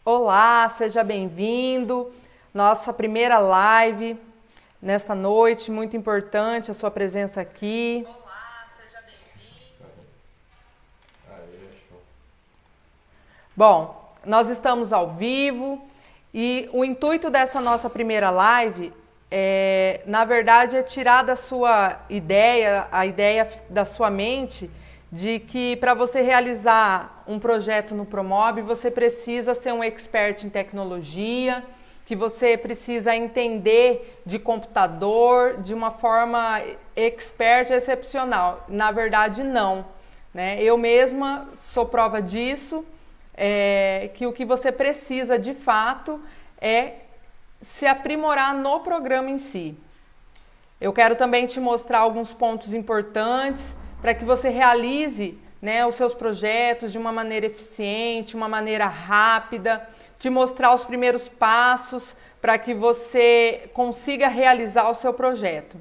Olá, seja bem-vindo. Nossa primeira live nesta noite, muito importante a sua presença aqui. Bom, nós estamos ao vivo e o intuito dessa nossa primeira live na verdade, é tirar da sua ideia, a ideia da sua mente, de que para você realizar um projeto no Promob, você precisa ser um expert em tecnologia, que você precisa entender de computador de uma forma expert excepcional. Na verdade, não. Né? Eu mesma sou prova disso, que o que você precisa de fato é se aprimorar no programa em si. Eu quero também te mostrar alguns pontos importantes para que você realize, né, os seus projetos de uma maneira eficiente, uma maneira rápida, te mostrar os primeiros passos para que você consiga realizar o seu projeto.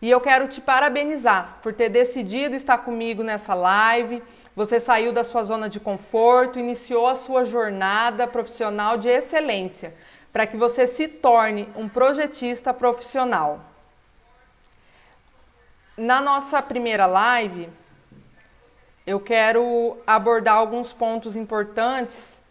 E eu quero te parabenizar por ter decidido estar comigo nessa live. Você saiu da sua zona de conforto, iniciou a sua jornada profissional de excelência, para que você se torne um projetista profissional. Na nossa primeira live, eu quero abordar alguns pontos importantes.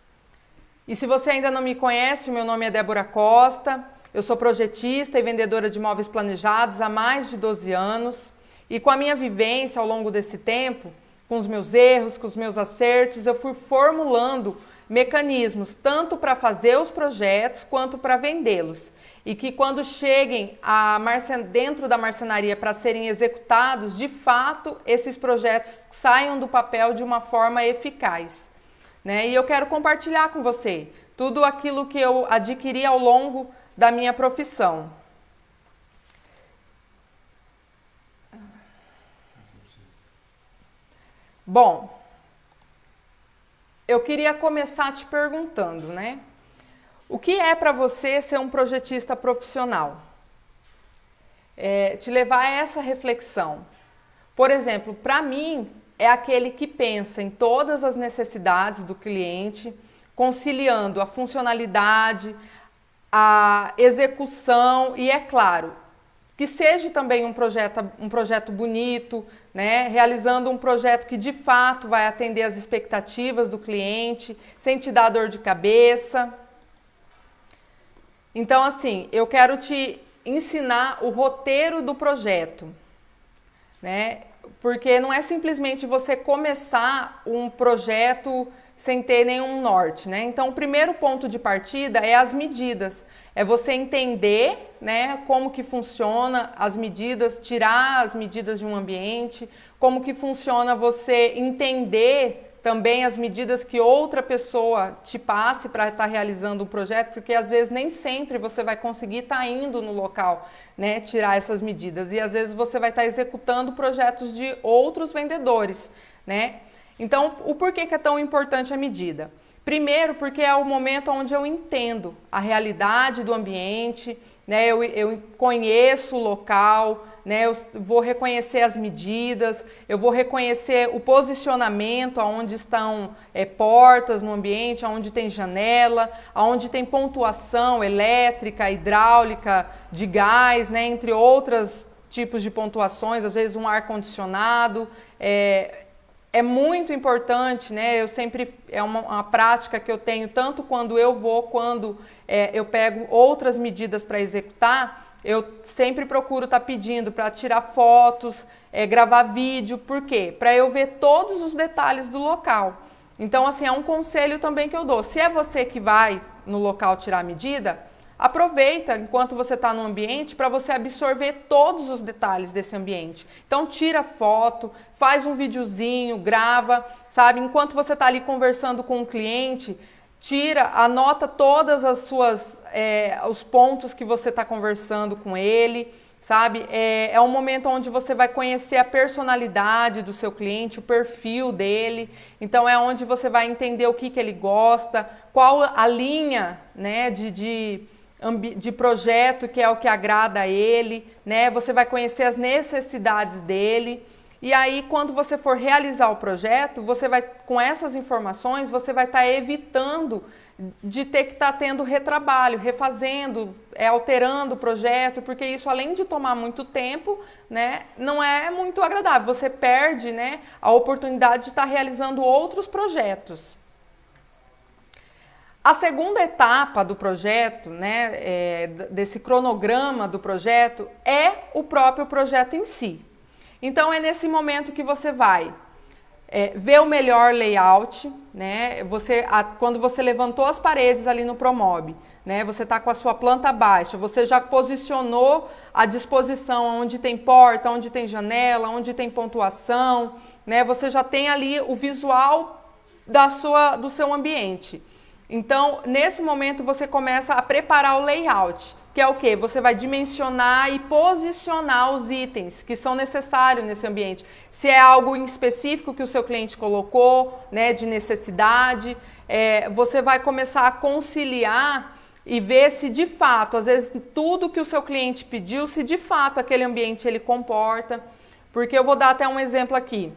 E se você ainda não me conhece, meu nome é Débora Costa, eu sou projetista e vendedora de imóveis planejados há mais de 12 anos. E com a minha vivência ao longo desse tempo, com os meus erros, com os meus acertos, eu fui formulando mecanismos tanto para fazer os projetos quanto para vendê-los, e que quando cheguem dentro da marcenaria para serem executados, de fato esses projetos saiam do papel de uma forma eficaz, né? E eu quero compartilhar com você tudo aquilo que eu adquiri ao longo da minha profissão. Bom, eu queria começar te perguntando, né? O que é para você ser um projetista profissional? Te levar a essa reflexão. Por exemplo, para mim, é aquele que pensa em todas as necessidades do cliente, conciliando a funcionalidade, a execução e, é claro, que seja também um projeto bonito, né? Realizando um projeto que de fato vai atender às expectativas do cliente, sem te dar dor de cabeça. Então, assim, eu quero te ensinar o roteiro do projeto, né? Porque não é simplesmente você começar um projeto sem ter nenhum norte, né? Então, o primeiro ponto de partida é as medidas. É você entender, né, como que funciona as medidas, tirar as medidas de um ambiente, como que funciona você entender também as medidas que outra pessoa te passe para estar realizando um projeto, porque às vezes nem sempre você vai conseguir estar indo no local, né, tirar essas medidas, e às vezes você vai estar executando projetos de outros vendedores, né? Então, o porquê que é tão importante a medida? Primeiro, porque é o momento onde eu entendo a realidade do ambiente, né? Eu conheço o local, né? Eu vou reconhecer as medidas, eu vou reconhecer o posicionamento, aonde estão portas no ambiente, aonde tem janela, aonde tem pontuação elétrica, hidráulica, de gás, né? Entre outros tipos de pontuações, às vezes um ar-condicionado. É muito importante, né? Eu sempre, é uma prática que eu tenho, tanto quando eu vou, quando eu pego outras medidas para executar, eu sempre procuro estar pedindo para tirar fotos, gravar vídeo. Por quê? Para eu ver todos os detalhes do local. Então, assim, é um conselho também que eu dou. Se é você que vai no local tirar a medida, aproveita enquanto você está no ambiente para você absorver todos os detalhes desse ambiente. Então tira foto, faz um videozinho, grava, sabe? Enquanto você está ali conversando com o cliente, anota todas as suas, os pontos que você está conversando com ele, sabe? É um momento onde você vai conhecer a personalidade do seu cliente, o perfil dele. Então é onde você vai entender o que ele gosta, qual a linha, né, de projeto que é o que agrada a ele, né? Você vai conhecer as necessidades dele. E aí, quando você for realizar o projeto, você vai, com essas informações, você vai estar evitando, de ter que estar tendo retrabalho, refazendo, alterando o projeto, porque isso, além de tomar muito tempo, né, não é muito agradável. Você perde, né, a oportunidade de estar realizando outros projetos. A segunda etapa do projeto, né, desse cronograma do projeto, é o próprio projeto em si. Então, é nesse momento que você vai ver o melhor layout, né? Quando você levantou as paredes ali no Promob, né? Você está com a sua planta baixa, você já posicionou a disposição onde tem porta, onde tem janela, onde tem pontuação, né? Você já tem ali o visual do seu ambiente. Então, nesse momento, você começa a preparar o layout, que é o quê? Você vai dimensionar e posicionar os itens que são necessários nesse ambiente. Se é algo em específico que o seu cliente colocou, né, de necessidade, você vai começar a conciliar e ver se de fato, às vezes, tudo que o seu cliente pediu, se de fato aquele ambiente ele comporta. Porque eu vou dar até um exemplo aqui.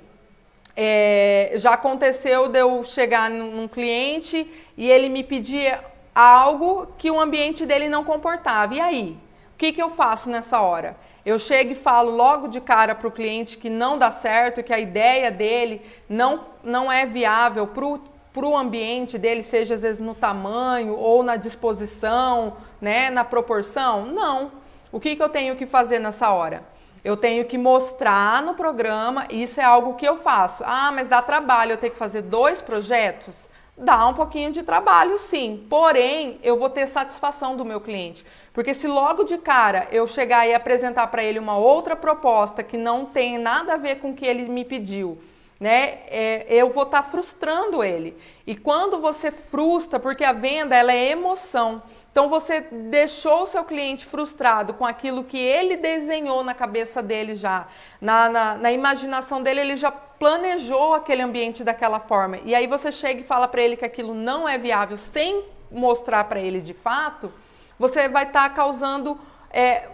Já aconteceu de eu chegar num cliente e ele me pedir algo que o ambiente dele não comportava. E aí? O que eu faço nessa hora? Eu chego e falo logo de cara para o cliente que não dá certo, que a ideia dele não é viável para o ambiente dele, seja às vezes no tamanho ou na disposição, né, na proporção? Não. O que eu tenho que fazer nessa hora? Eu tenho que mostrar no programa, isso é algo que eu faço. Ah, mas dá trabalho, eu tenho que fazer 2 projetos? Dá um pouquinho de trabalho, sim. Porém, eu vou ter satisfação do meu cliente. Porque se logo de cara eu chegar e apresentar para ele uma outra proposta que não tem nada a ver com o que ele me pediu, né, eu vou estar frustrando ele. E quando você frustra, porque a venda ela é emoção, então você deixou o seu cliente frustrado com aquilo que ele desenhou na cabeça dele já, na imaginação dele, ele já planejou aquele ambiente daquela forma. E aí você chega e fala para ele que aquilo não é viável sem mostrar para ele de fato, você vai estar causando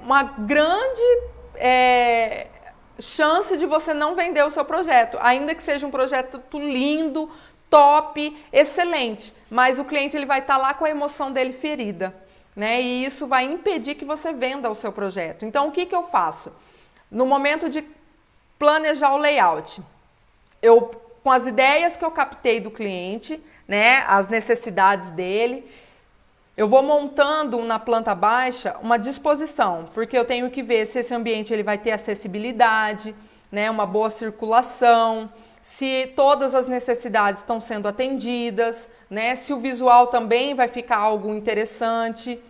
uma grande chance de você não vender o seu projeto, ainda que seja um projeto lindo, top, excelente, mas o cliente ele vai estar lá com a emoção dele ferida, né? E isso vai impedir que você venda o seu projeto. Então, o que eu faço? No momento de planejar o layout, com as ideias que eu captei do cliente, né, as necessidades dele, eu vou montando na planta baixa uma disposição, porque eu tenho que ver se esse ambiente ele vai ter acessibilidade, né, uma boa circulação, se todas as necessidades estão sendo atendidas, né, se o visual também vai ficar algo interessante.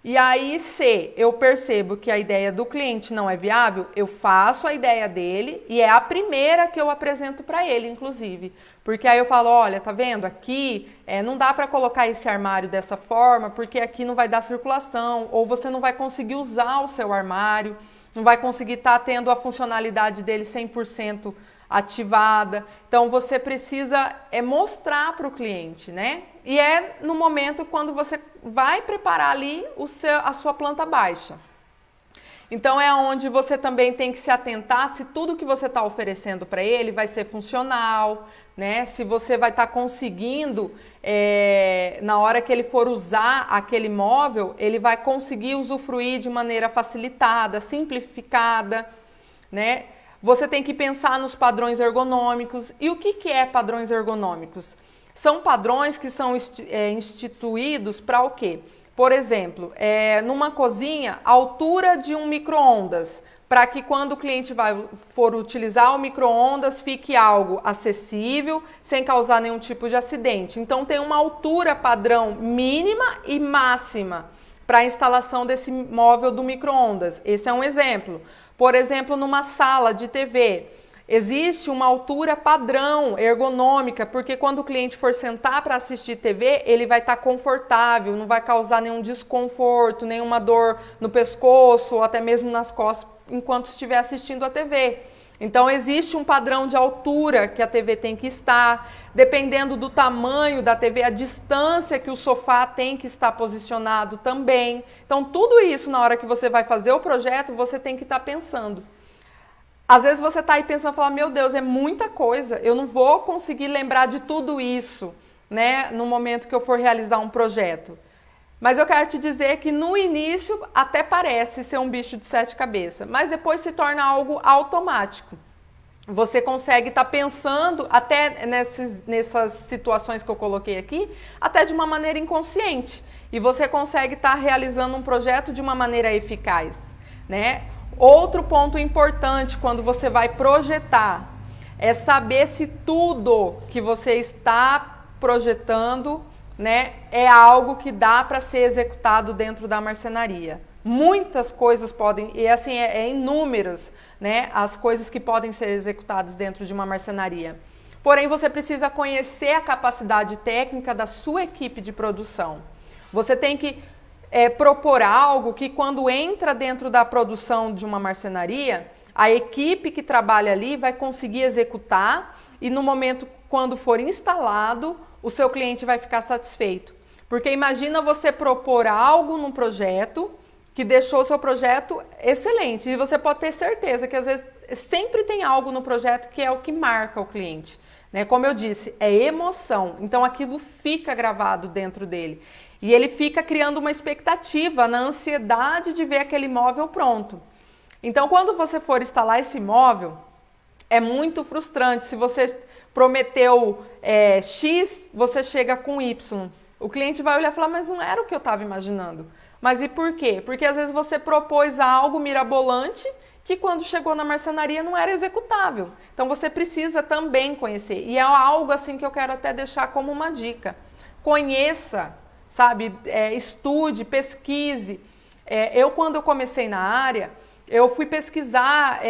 E aí, se eu percebo que a ideia do cliente não é viável, eu faço a ideia dele e é a primeira que eu apresento para ele, inclusive. Porque aí eu falo, olha, tá vendo? Aqui não dá para colocar esse armário dessa forma, porque aqui não vai dar circulação, ou você não vai conseguir usar o seu armário, não vai conseguir estar tendo a funcionalidade dele 100% ativada. Então, você precisa mostrar para o cliente, né? E é no momento quando você vai preparar ali a sua planta baixa. Então, é onde você também tem que se atentar se tudo que você está oferecendo para ele vai ser funcional, né? Se você vai estar conseguindo, na hora que ele for usar aquele móvel, ele vai conseguir usufruir de maneira facilitada, simplificada, né? Você tem que pensar nos padrões ergonômicos. E o que é padrões ergonômicos? São padrões que são instituídos para o quê? Por exemplo, numa cozinha, a altura de um micro-ondas, para que quando o cliente for utilizar o micro-ondas, fique algo acessível, sem causar nenhum tipo de acidente. Então, tem uma altura padrão mínima e máxima para a instalação desse móvel do micro-ondas. Esse é um exemplo. Por exemplo, numa sala de TV, existe uma altura padrão ergonômica, porque quando o cliente for sentar para assistir TV, ele vai estar confortável, não vai causar nenhum desconforto, nenhuma dor no pescoço ou até mesmo nas costas enquanto estiver assistindo a TV. Então, existe um padrão de altura que a TV tem que estar, dependendo do tamanho da TV, a distância que o sofá tem que estar posicionado também. Então, tudo isso, na hora que você vai fazer o projeto, você tem que estar pensando. Às vezes você está aí pensando, fala, meu Deus, é muita coisa, eu não vou conseguir lembrar de tudo isso, né, no momento que eu for realizar um projeto. Mas eu quero te dizer que no início até parece ser um bicho de 7 cabeças, mas depois se torna algo automático. Você consegue estar pensando até nessas situações que eu coloquei aqui, até de uma maneira inconsciente. E você consegue estar realizando um projeto de uma maneira eficaz, né? Outro ponto importante quando você vai projetar é saber se tudo que você está projetando, né, é algo que dá para ser executado dentro da marcenaria. Muitas coisas podem, e assim, inúmeras, né, as coisas que podem ser executadas dentro de uma marcenaria. Porém, você precisa conhecer a capacidade técnica da sua equipe de produção. Você tem que propor algo que quando entra dentro da produção de uma marcenaria, a equipe que trabalha ali vai conseguir executar e no momento quando for instalado, o seu cliente vai ficar satisfeito. Porque imagina você propor algo num projeto que deixou o seu projeto excelente. E você pode ter certeza que às vezes sempre tem algo no projeto que é o que marca o cliente, né? Como eu disse, é emoção. Então aquilo fica gravado dentro dele. E ele fica criando uma expectativa na ansiedade de ver aquele móvel pronto. Então quando você for instalar esse móvel, é muito frustrante. Se você prometeu X, você chega com Y. O cliente vai olhar e falar, mas não era o que eu estava imaginando. Mas e por quê? Porque às vezes você propôs algo mirabolante que quando chegou na marcenaria não era executável. Então você precisa também conhecer. E é algo assim que eu quero até deixar como uma dica. Conheça, sabe? Estude, pesquise. Quando eu comecei na área, eu fui pesquisar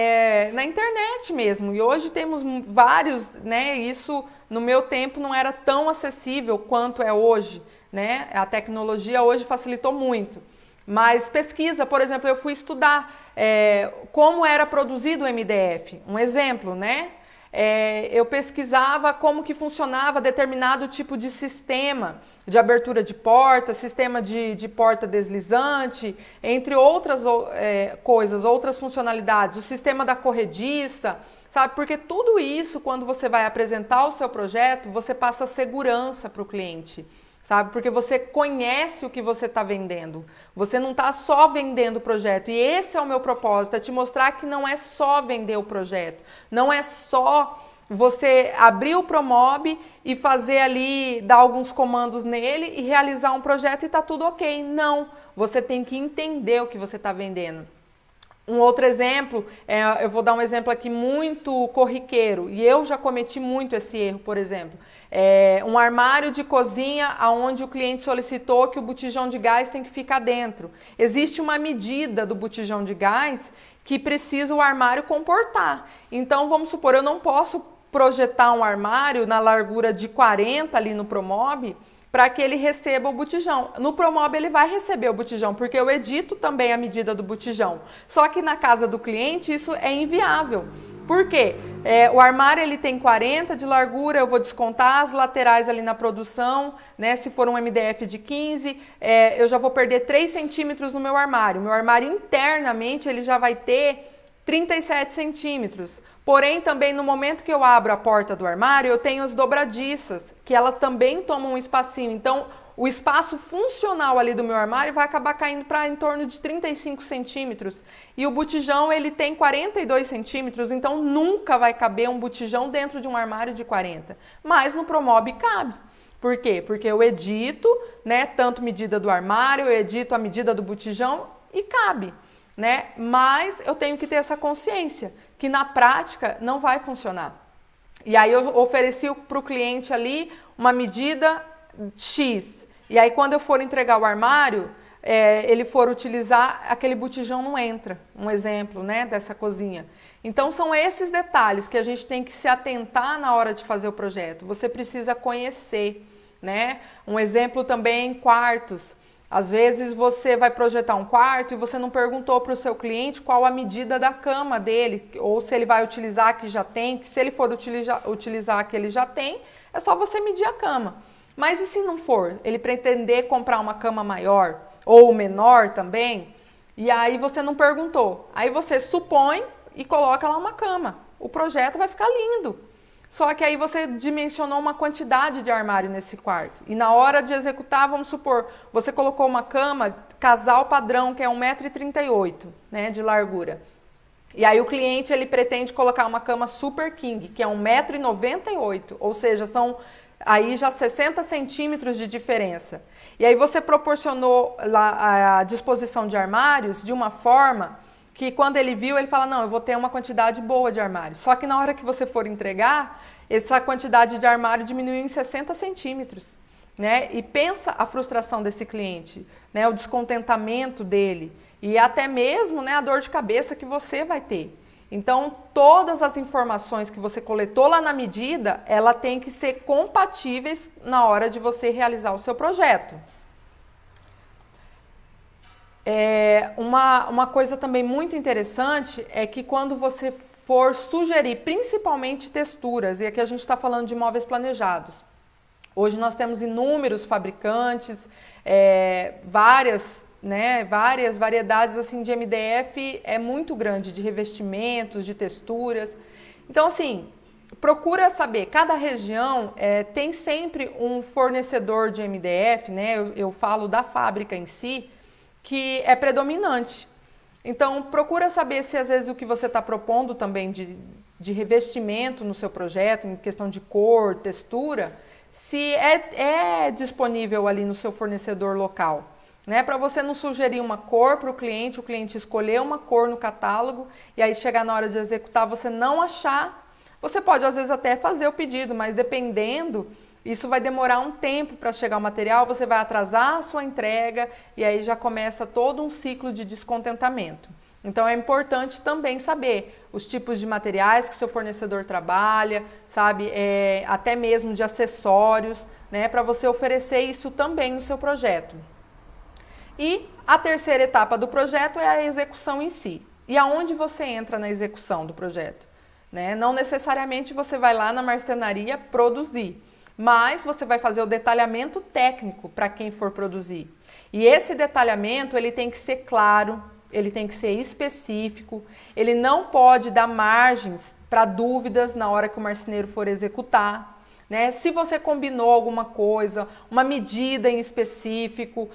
na internet mesmo. E hoje temos vários, né? Isso no meu tempo não era tão acessível quanto é hoje, né? A tecnologia hoje facilitou muito. Mas pesquisa, por exemplo, eu fui estudar como era produzido o MDF. Um exemplo, né? Eu pesquisava como que funcionava determinado tipo de sistema de abertura de porta, sistema de porta deslizante, entre outras coisas, outras funcionalidades, o sistema da corrediça, sabe? Porque tudo isso, quando você vai apresentar o seu projeto, você passa segurança para o cliente, sabe? Porque você conhece o que você está vendendo. Você não está só vendendo o projeto. E esse é o meu propósito, é te mostrar que não é só vender o projeto. Não é só você abrir o Promob e fazer ali, dar alguns comandos nele e realizar um projeto e está tudo ok. Não, você tem que entender o que você está vendendo. Um outro exemplo, eu vou dar um exemplo aqui muito corriqueiro, e eu já cometi muito esse erro, por exemplo. Um armário de cozinha onde o cliente solicitou que o botijão de gás tem que ficar dentro. Existe uma medida do botijão de gás que precisa o armário comportar. Então, vamos supor, eu não posso projetar um armário na largura de 40 ali no Promob, para que ele receba o botijão. No Promob ele vai receber o botijão, porque eu edito também a medida do botijão. Só que na casa do cliente isso é inviável. Por quê? O armário ele tem 40 de largura, eu vou descontar as laterais ali na produção, né? Se for um MDF de 15, eu já vou perder 3 centímetros no meu armário. Meu armário internamente ele já vai ter 37 centímetros. Porém, também no momento que eu abro a porta do armário, eu tenho as dobradiças, que ela também tomam um espacinho. Então, o espaço funcional ali do meu armário vai acabar caindo para em torno de 35 centímetros. E o botijão, ele tem 42 centímetros, então nunca vai caber um botijão dentro de um armário de 40. Mas no Promob cabe. Por quê? Porque eu edito, né, tanto medida do armário, eu edito a medida do botijão e cabe, né? Mas eu tenho que ter essa consciência que na prática não vai funcionar. E aí eu ofereci para o cliente ali uma medida X. E aí quando eu for entregar o armário, ele for utilizar, aquele botijão não entra. Um exemplo, né, dessa cozinha. Então são esses detalhes que a gente tem que se atentar na hora de fazer o projeto. Você precisa conhecer, né? Um exemplo também, quartos. Às vezes você vai projetar um quarto e você não perguntou para o seu cliente qual a medida da cama dele, ou se ele vai utilizar a que já tem, que se ele for utilizar a que ele já tem, é só você medir a cama. Mas e se não for? Ele pretender comprar uma cama maior ou menor também, e aí você não perguntou. Aí você supõe e coloca lá uma cama. O projeto vai ficar lindo. Só que aí você dimensionou uma quantidade de armário nesse quarto. E na hora de executar, vamos supor, você colocou uma cama casal padrão, que é 1,38 m, né, de largura. E aí o cliente ele pretende colocar uma cama Super King, que é 1,98 m, ou seja, são aí já 60 centímetros de diferença. E aí você proporcionou a disposição de armários de uma forma que quando ele viu, ele fala, não, eu vou ter uma quantidade boa de armários. Só que na hora que você for entregar, essa quantidade de armário diminuiu em 60 centímetros. Né? E pensa a frustração desse cliente, né? O descontentamento dele e até mesmo, né, a dor de cabeça que você vai ter. Então, todas as informações que você coletou lá na medida, ela tem que ser compatíveis na hora de você realizar o seu projeto. Uma coisa também muito interessante é que quando você for sugerir, principalmente texturas, e aqui a gente está falando de móveis planejados. Hoje nós temos inúmeros fabricantes, várias variedades assim, de MDF, é muito grande, de revestimentos, de texturas. Então, assim, procura saber, cada região tem sempre um fornecedor de MDF, né? Eu falo da fábrica em si, que é predominante. Então, procura saber se às vezes o que você está propondo também de revestimento no seu projeto, em questão de cor, textura, se é disponível ali no seu fornecedor local. Né? Para você não sugerir uma cor para o cliente escolher uma cor no catálogo e aí chegar na hora de executar você não achar. Você pode às vezes até fazer o pedido, mas dependendo, isso vai demorar um tempo para chegar o material, você vai atrasar a sua entrega e aí já começa todo um ciclo de descontentamento. Então é importante também saber os tipos de materiais que seu fornecedor trabalha, sabe, até mesmo de acessórios, né, para você oferecer isso também no seu projeto. E a terceira etapa do projeto é a execução em si. E aonde você entra na execução do projeto? Né? Não necessariamente você vai lá na marcenaria produzir, mas você vai fazer o detalhamento técnico para quem for produzir. E esse detalhamento ele tem que ser claro, ele tem que ser específico, ele não pode dar margens para dúvidas na hora que o marceneiro for executar. Né? Se você combinou alguma coisa, uma medida em específico,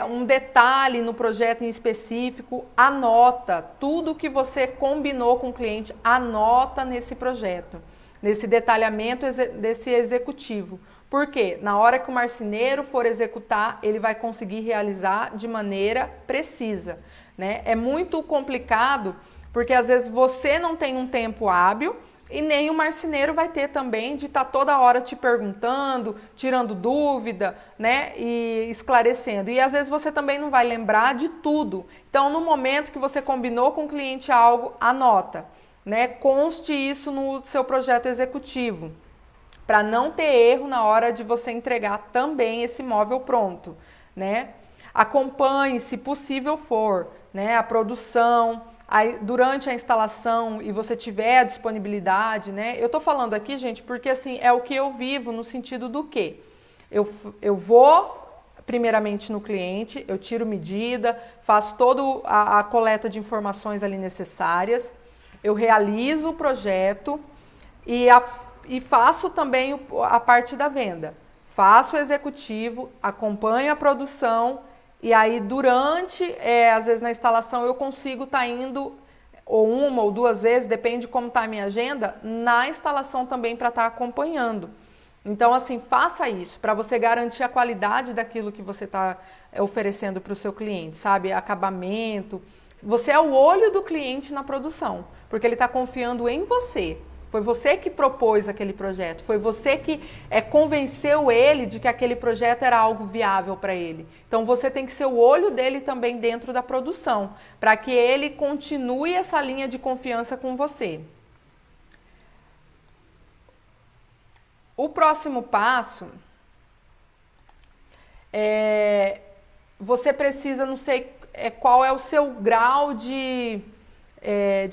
um detalhe no projeto em específico, anota tudo que você combinou com o cliente, anota nesse projeto, nesse detalhamento desse executivo. Por quê? Na hora que o marceneiro for executar, ele vai conseguir realizar de maneira precisa. Né? É muito complicado, porque às vezes você não tem um tempo hábil, e nem o marceneiro vai ter também de estar toda hora te perguntando, tirando dúvida, né, e esclarecendo. E às vezes você também não vai lembrar de tudo. Então, no momento que você combinou com o cliente algo, anota, né, conste isso no seu projeto executivo, para não ter erro na hora de você entregar também esse móvel pronto, né? Acompanhe, se possível for, né, a produção. Aí, durante a instalação e você tiver a disponibilidade, né? Eu tô falando aqui, gente, porque assim, é o que eu vivo no sentido do quê? Eu vou primeiramente no cliente, eu tiro medida, faço toda a coleta de informações ali necessárias, eu realizo o projeto e faço também a parte da venda. Faço o executivo, acompanho a produção. E aí, durante, às vezes na instalação, eu consigo estar indo ou uma ou duas vezes, depende de como está a minha agenda, na instalação também para estar acompanhando. Então, assim, faça isso para você garantir a qualidade daquilo que você está oferecendo para o seu cliente, sabe? Acabamento. Você é o olho do cliente na produção, porque ele está confiando em você. Foi você que propôs aquele projeto, foi você que convenceu ele de que aquele projeto era algo viável para ele. Então você tem que ser o olho dele também dentro da produção, para que ele continue essa linha de confiança com você. O próximo passo você precisa, não sei qual é o seu grau de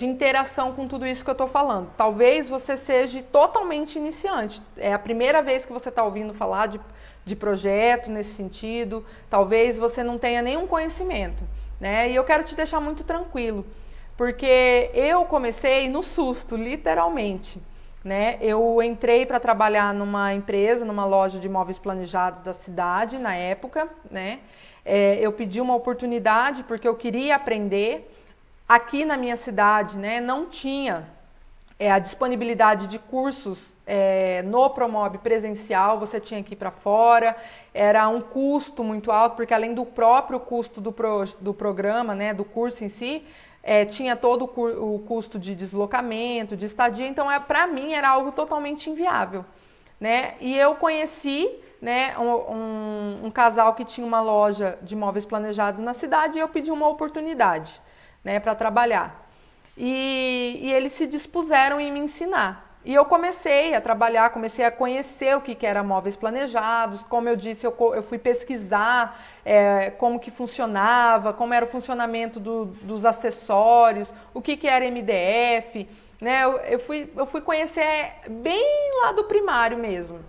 interação com tudo isso que eu estou falando. Talvez você seja totalmente iniciante. É a primeira vez que você está ouvindo falar de projeto nesse sentido. Talvez você não tenha nenhum conhecimento, né? E eu quero te deixar muito tranquilo, porque eu comecei no susto, literalmente, né? Eu entrei para trabalhar numa empresa, numa loja de móveis planejados da cidade na época, né? Eu pedi uma oportunidade porque eu queria aprender. Aqui na minha cidade, né, não tinha a disponibilidade de cursos no Promob presencial, você tinha que ir para fora, era um custo muito alto, porque além do próprio custo do programa, né, do curso em si, tinha todo o custo de deslocamento, de estadia, então para mim era algo totalmente inviável, né? E eu conheci, né, um casal que tinha uma loja de móveis planejados na cidade e eu pedi uma oportunidade, né, para trabalhar. E eles se dispuseram em me ensinar. E eu comecei a trabalhar, comecei a conhecer o que era móveis planejados. Como eu disse, eu fui pesquisar como que funcionava, como era o funcionamento dos acessórios, o que era MDF. Né? Eu fui conhecer bem lá do primário mesmo.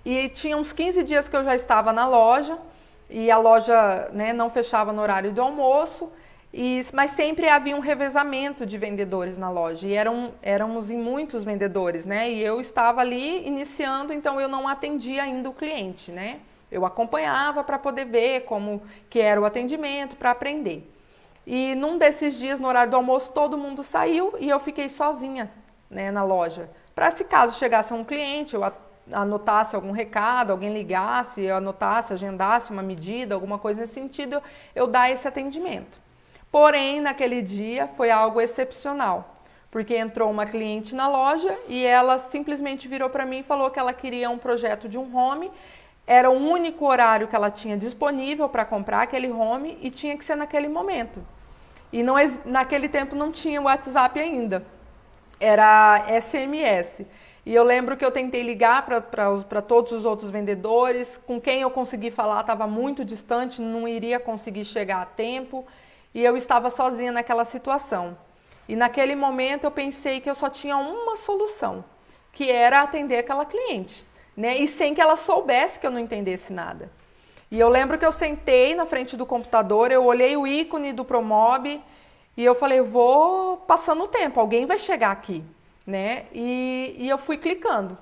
E tinha uns 15 dias que eu já estava na loja, e a loja, né, não fechava no horário do almoço. Mas sempre havia um revezamento de vendedores na loja e éramos em muitos vendedores, né? E eu estava ali iniciando, então eu não atendia ainda o cliente, né? Eu acompanhava para poder ver como que era o atendimento, para aprender. E num desses dias, no horário do almoço, todo mundo saiu e eu fiquei sozinha, né, na loja. Para se caso chegasse um cliente, eu anotasse algum recado, alguém ligasse, eu anotasse, agendasse uma medida, alguma coisa nesse sentido, eu dar esse atendimento. Porém, naquele dia foi algo excepcional, porque entrou uma cliente na loja e ela simplesmente virou para mim e falou que ela queria um projeto de um home, era o único horário que ela tinha disponível para comprar aquele home e tinha que ser naquele momento. E naquele tempo não tinha WhatsApp ainda, era SMS. E eu lembro que eu tentei ligar para todos os outros vendedores, com quem eu consegui falar estava muito distante, não iria conseguir chegar a tempo. E eu estava sozinha naquela situação. E naquele momento eu pensei que eu só tinha uma solução, que era atender aquela cliente, né? E sem que ela soubesse que eu não entendesse nada. E eu lembro que eu sentei na frente do computador, eu olhei o ícone do Promob e eu falei, vou passando o tempo, alguém vai chegar aqui, né? E eu fui clicando.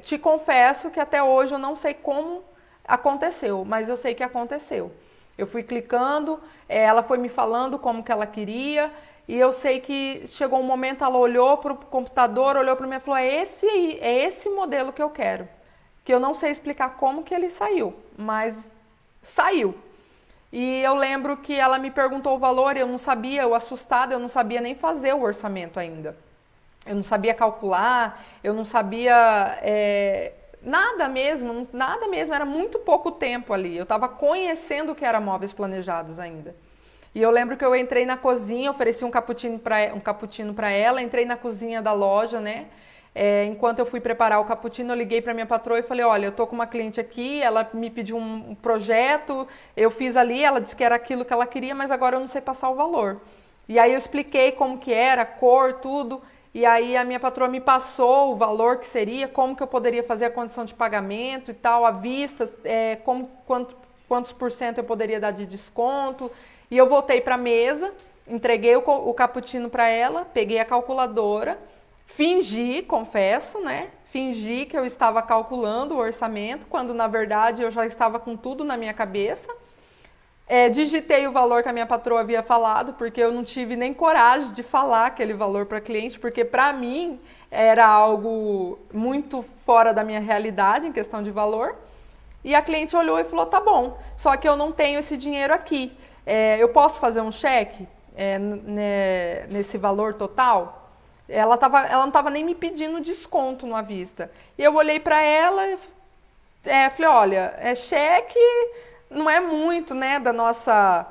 Te confesso que até hoje eu não sei como aconteceu, mas eu sei que aconteceu. Eu fui clicando, ela foi me falando como que ela queria, e eu sei que chegou um momento, ela olhou para o computador, olhou para mim e falou, é esse modelo que eu quero. Que eu não sei explicar como que ele saiu, mas saiu. E eu lembro que ela me perguntou o valor, eu não sabia, eu assustada, eu não sabia nem fazer o orçamento ainda. Eu não sabia calcular, eu não sabia... Nada mesmo, era muito pouco tempo ali. Eu estava conhecendo o que era móveis planejados ainda. E eu lembro que eu entrei na cozinha, ofereci um cappuccino para ela, entrei na cozinha da loja, né? Enquanto eu fui preparar o cappuccino, eu liguei para minha patroa e falei, olha, eu tô com uma cliente aqui, ela me pediu um projeto, eu fiz ali, ela disse que era aquilo que ela queria, mas agora eu não sei passar o valor. E aí eu expliquei como que era, cor, tudo. E aí a minha patroa me passou o valor que seria, como que eu poderia fazer a condição de pagamento e tal, à vista, quantos por cento eu poderia dar de desconto. E eu voltei para a mesa, entreguei o cappuccino para ela, peguei a calculadora, fingi, confesso, né? Fingi que eu estava calculando o orçamento, quando na verdade eu já estava com tudo na minha cabeça. Digitei o valor que a minha patroa havia falado, porque eu não tive nem coragem de falar aquele valor para cliente, porque para mim era algo muito fora da minha realidade em questão de valor. E a cliente olhou e falou, tá bom, só que eu não tenho esse dinheiro aqui. Eu posso fazer um cheque nesse valor total? Ela não estava nem me pedindo desconto no à vista. E eu olhei para ela e falei, olha, cheque... Não é muito, né, da nossa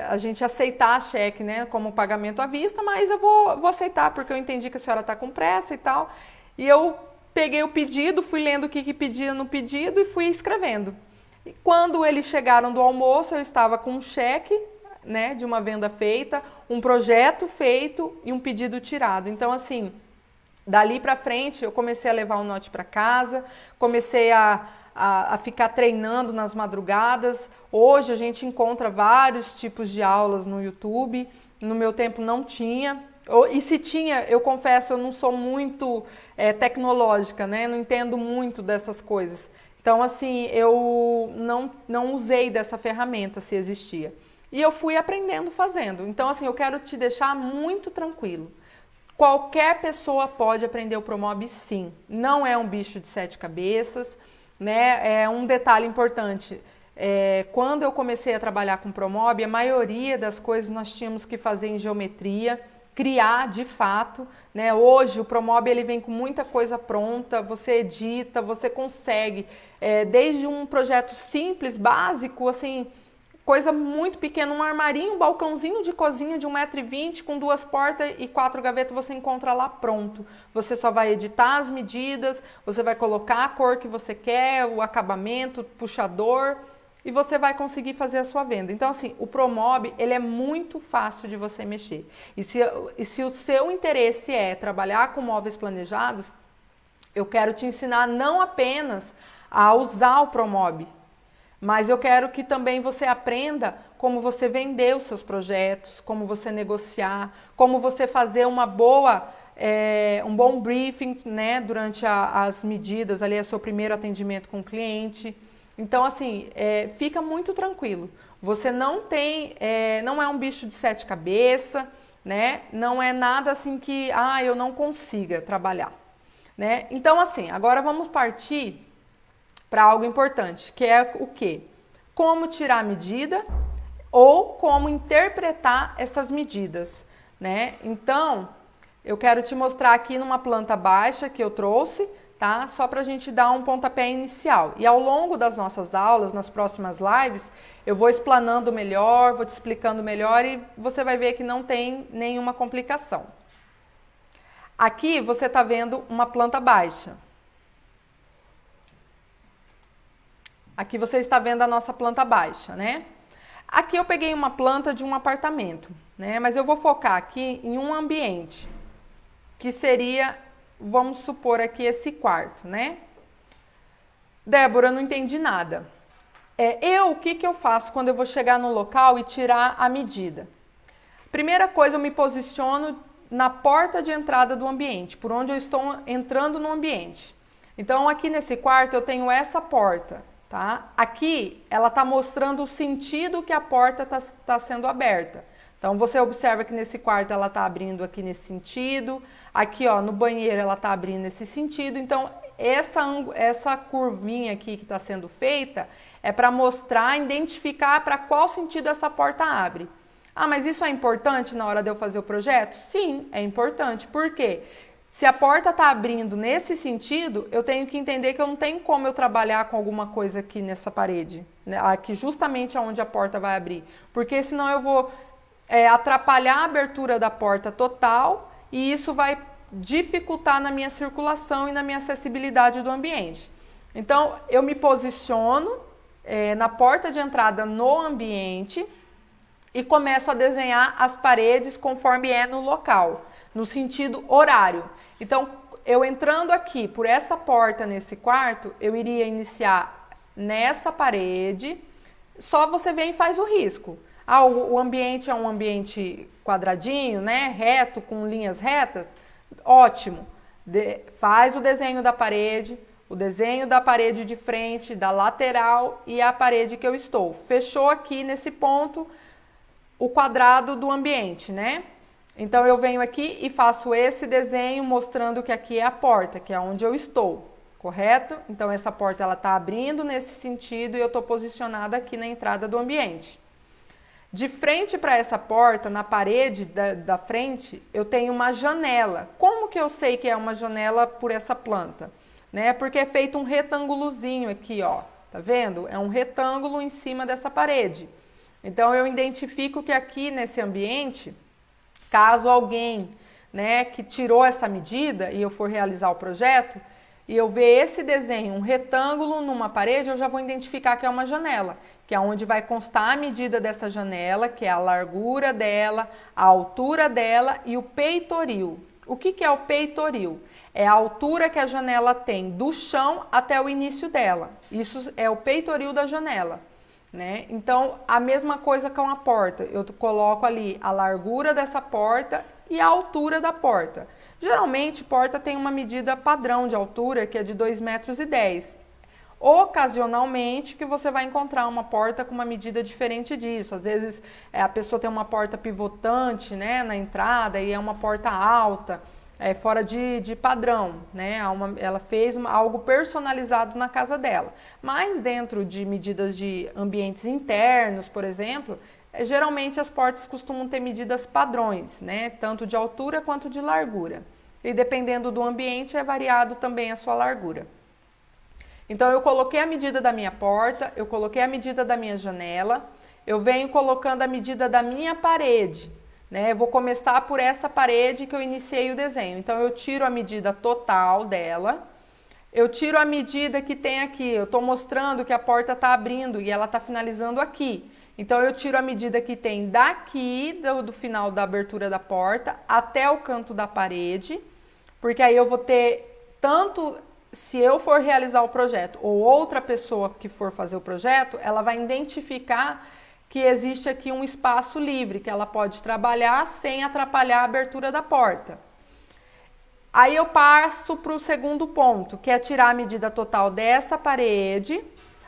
a gente aceitar cheque, né, como pagamento à vista, mas eu vou aceitar, porque eu entendi que a senhora está com pressa e tal. E eu peguei o pedido, fui lendo o que pedia no pedido e fui escrevendo. E quando eles chegaram do almoço, eu estava com um cheque, né, de uma venda feita, um projeto feito e um pedido tirado. Então, assim, dali para frente, eu comecei a levar o note para casa, comecei a ficar treinando nas madrugadas. Hoje a gente encontra vários tipos de aulas no YouTube. No meu tempo não tinha. E se tinha, eu confesso, eu não sou muito tecnológica, né? Não entendo muito dessas coisas. Então, assim, eu não usei dessa ferramenta, se existia. E eu fui aprendendo fazendo. Então, assim, eu quero te deixar muito tranquilo. Qualquer pessoa pode aprender o Promob, sim. Não é um bicho de 7 cabeças, né? É um detalhe importante. Quando eu comecei a trabalhar com Promob, a maioria das coisas nós tínhamos que fazer em geometria, criar de fato, né? Hoje o Promob ele vem com muita coisa pronta, você edita, você consegue, desde um projeto simples, básico, assim, coisa muito pequena, um armarinho, um balcãozinho de cozinha de 1,20 m com 2 portas e 4 gavetas, você encontra lá pronto. Você só vai editar as medidas, você vai colocar a cor que você quer, o acabamento, o puxador, e você vai conseguir fazer a sua venda. Então, assim, o Promob, ele é muito fácil de você mexer. E se o seu interesse é trabalhar com móveis planejados, eu quero te ensinar não apenas a usar o Promob, mas eu quero que também você aprenda como você vender os seus projetos, como você negociar, como você fazer um bom briefing, né, durante as medidas, ali é seu primeiro atendimento com o cliente. Então, assim, fica muito tranquilo. Você não é um bicho de 7 cabeças, né? Não é nada assim que, eu não consiga trabalhar, né? Então, assim, agora vamos partir para algo importante, que é o quê? Como tirar a medida ou como interpretar essas medidas, né? Então, eu quero te mostrar aqui numa planta baixa que eu trouxe, tá? Só para a gente dar um pontapé inicial. E ao longo das nossas aulas, nas próximas lives, eu vou explanando melhor, vou te explicando melhor e você vai ver que não tem nenhuma complicação. Aqui você está vendo uma planta baixa. Aqui você está vendo a nossa planta baixa, né? Aqui eu peguei uma planta de um apartamento, né? Mas eu vou focar aqui em um ambiente, que seria, vamos supor aqui esse quarto, né? Débora, não entendi nada. O que eu faço quando eu vou chegar no local e tirar a medida? Primeira coisa, eu me posiciono na porta de entrada do ambiente, por onde eu estou entrando no ambiente. Então, aqui nesse quarto eu tenho essa porta, tá? Aqui, ela está mostrando o sentido que a porta está sendo aberta. Então, você observa que nesse quarto ela está abrindo aqui nesse sentido. Aqui, ó, no banheiro ela está abrindo nesse sentido. Então, essa curvinha aqui que está sendo feita é para mostrar, identificar para qual sentido essa porta abre. Mas isso é importante na hora de eu fazer o projeto? Sim, é importante. Por quê? Se a porta está abrindo nesse sentido, eu tenho que entender que eu não tenho como eu trabalhar com alguma coisa aqui nessa parede, né? Aqui justamente onde a porta vai abrir. Porque senão eu vou atrapalhar a abertura da porta total e isso vai dificultar na minha circulação e na minha acessibilidade do ambiente. Então, eu me posiciono na porta de entrada no ambiente e começo a desenhar as paredes conforme é no local, no sentido horário. Então, eu entrando aqui por essa porta nesse quarto, eu iria iniciar nessa parede, só você vem e faz o risco. O ambiente é um ambiente quadradinho, né, reto, com linhas retas, ótimo. Faz o desenho da parede, o desenho da parede de frente, da lateral e a parede que eu estou. Fechou aqui nesse ponto o quadrado do ambiente, né? Então, eu venho aqui e faço esse desenho mostrando que aqui é a porta, que é onde eu estou, correto? Então, essa porta ela está abrindo nesse sentido e eu estou posicionada aqui na entrada do ambiente. De frente para essa porta, na parede da frente, eu tenho uma janela. Como que eu sei que é uma janela por essa planta? Né? Porque é feito um retângulozinho aqui, ó. Tá vendo? É um retângulo em cima dessa parede. Então, eu identifico que aqui nesse ambiente, caso alguém, né, que tirou essa medida e eu for realizar o projeto, e eu ver esse desenho, um retângulo numa parede, eu já vou identificar que é uma janela, que é onde vai constar a medida dessa janela, que é a largura dela, a altura dela e o peitoril. O que é o peitoril? É a altura que a janela tem do chão até o início dela. Isso é o peitoril da janela. Né? Então, a mesma coisa com a porta, eu coloco ali a largura dessa porta e a altura da porta. Geralmente, porta tem uma medida padrão de altura, que é de 2,10 metros. Ocasionalmente que você vai encontrar uma porta com uma medida diferente disso. Às vezes a pessoa tem uma porta pivotante, né, na entrada e é uma porta alta, fora de padrão, né? Ela fez algo personalizado na casa dela. Mas dentro de medidas de ambientes internos, por exemplo, geralmente as portas costumam ter medidas padrões, né, tanto de altura quanto de largura. E dependendo do ambiente é variado também a sua largura. Então, eu coloquei a medida da minha porta, eu coloquei a medida da minha janela, eu venho colocando a medida da minha parede, né? Eu vou começar por essa parede que eu iniciei o desenho. Então, eu tiro a medida total dela, eu tiro a medida que tem aqui, eu estou mostrando que a porta está abrindo e ela está finalizando aqui. Então, eu tiro a medida que tem daqui, do final da abertura da porta, até o canto da parede, porque aí eu vou ter tanto... Se eu for realizar o projeto ou outra pessoa que for fazer o projeto, ela vai identificar que existe aqui um espaço livre, que ela pode trabalhar sem atrapalhar a abertura da porta. Aí eu passo para o segundo ponto, que é tirar a medida total dessa parede,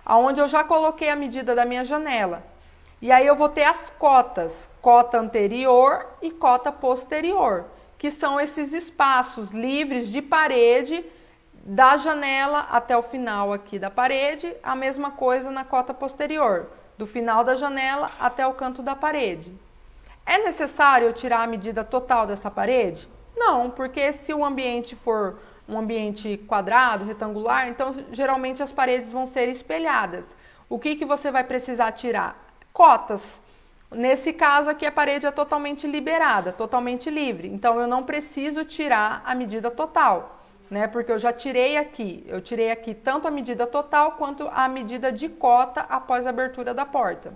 onde eu já coloquei a medida da minha janela. E aí eu vou ter as cotas, cota anterior e cota posterior, que são esses espaços livres de parede, da janela até o final aqui da parede, a mesma coisa na cota posterior, do final da janela até o canto da parede. É necessário eu tirar a medida total dessa parede? Não, porque se o ambiente for um ambiente quadrado, retangular, então geralmente as paredes vão ser espelhadas. O que você vai precisar tirar? Cotas. Nesse caso aqui a parede é totalmente liberada, totalmente livre, então eu não preciso tirar a medida total. Né, porque eu já tirei aqui tanto a medida total quanto a medida de cota após a abertura da porta.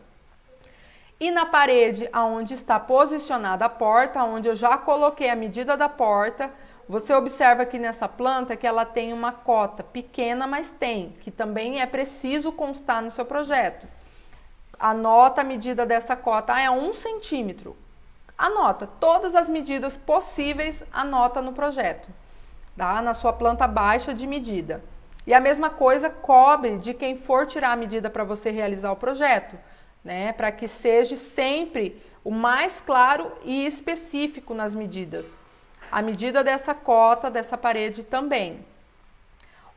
E na parede onde está posicionada a porta, onde eu já coloquei a medida da porta, você observa aqui nessa planta que ela tem uma cota pequena, mas tem, que também é preciso constar no seu projeto. Anota a medida dessa cota, é 1 centímetro. Anota, todas as medidas possíveis, anota no projeto. Tá? Na sua planta baixa de medida. E a mesma coisa cobre de quem for tirar a medida para você realizar o projeto, né? Para que seja sempre o mais claro e específico nas medidas. A medida dessa cota, dessa parede também.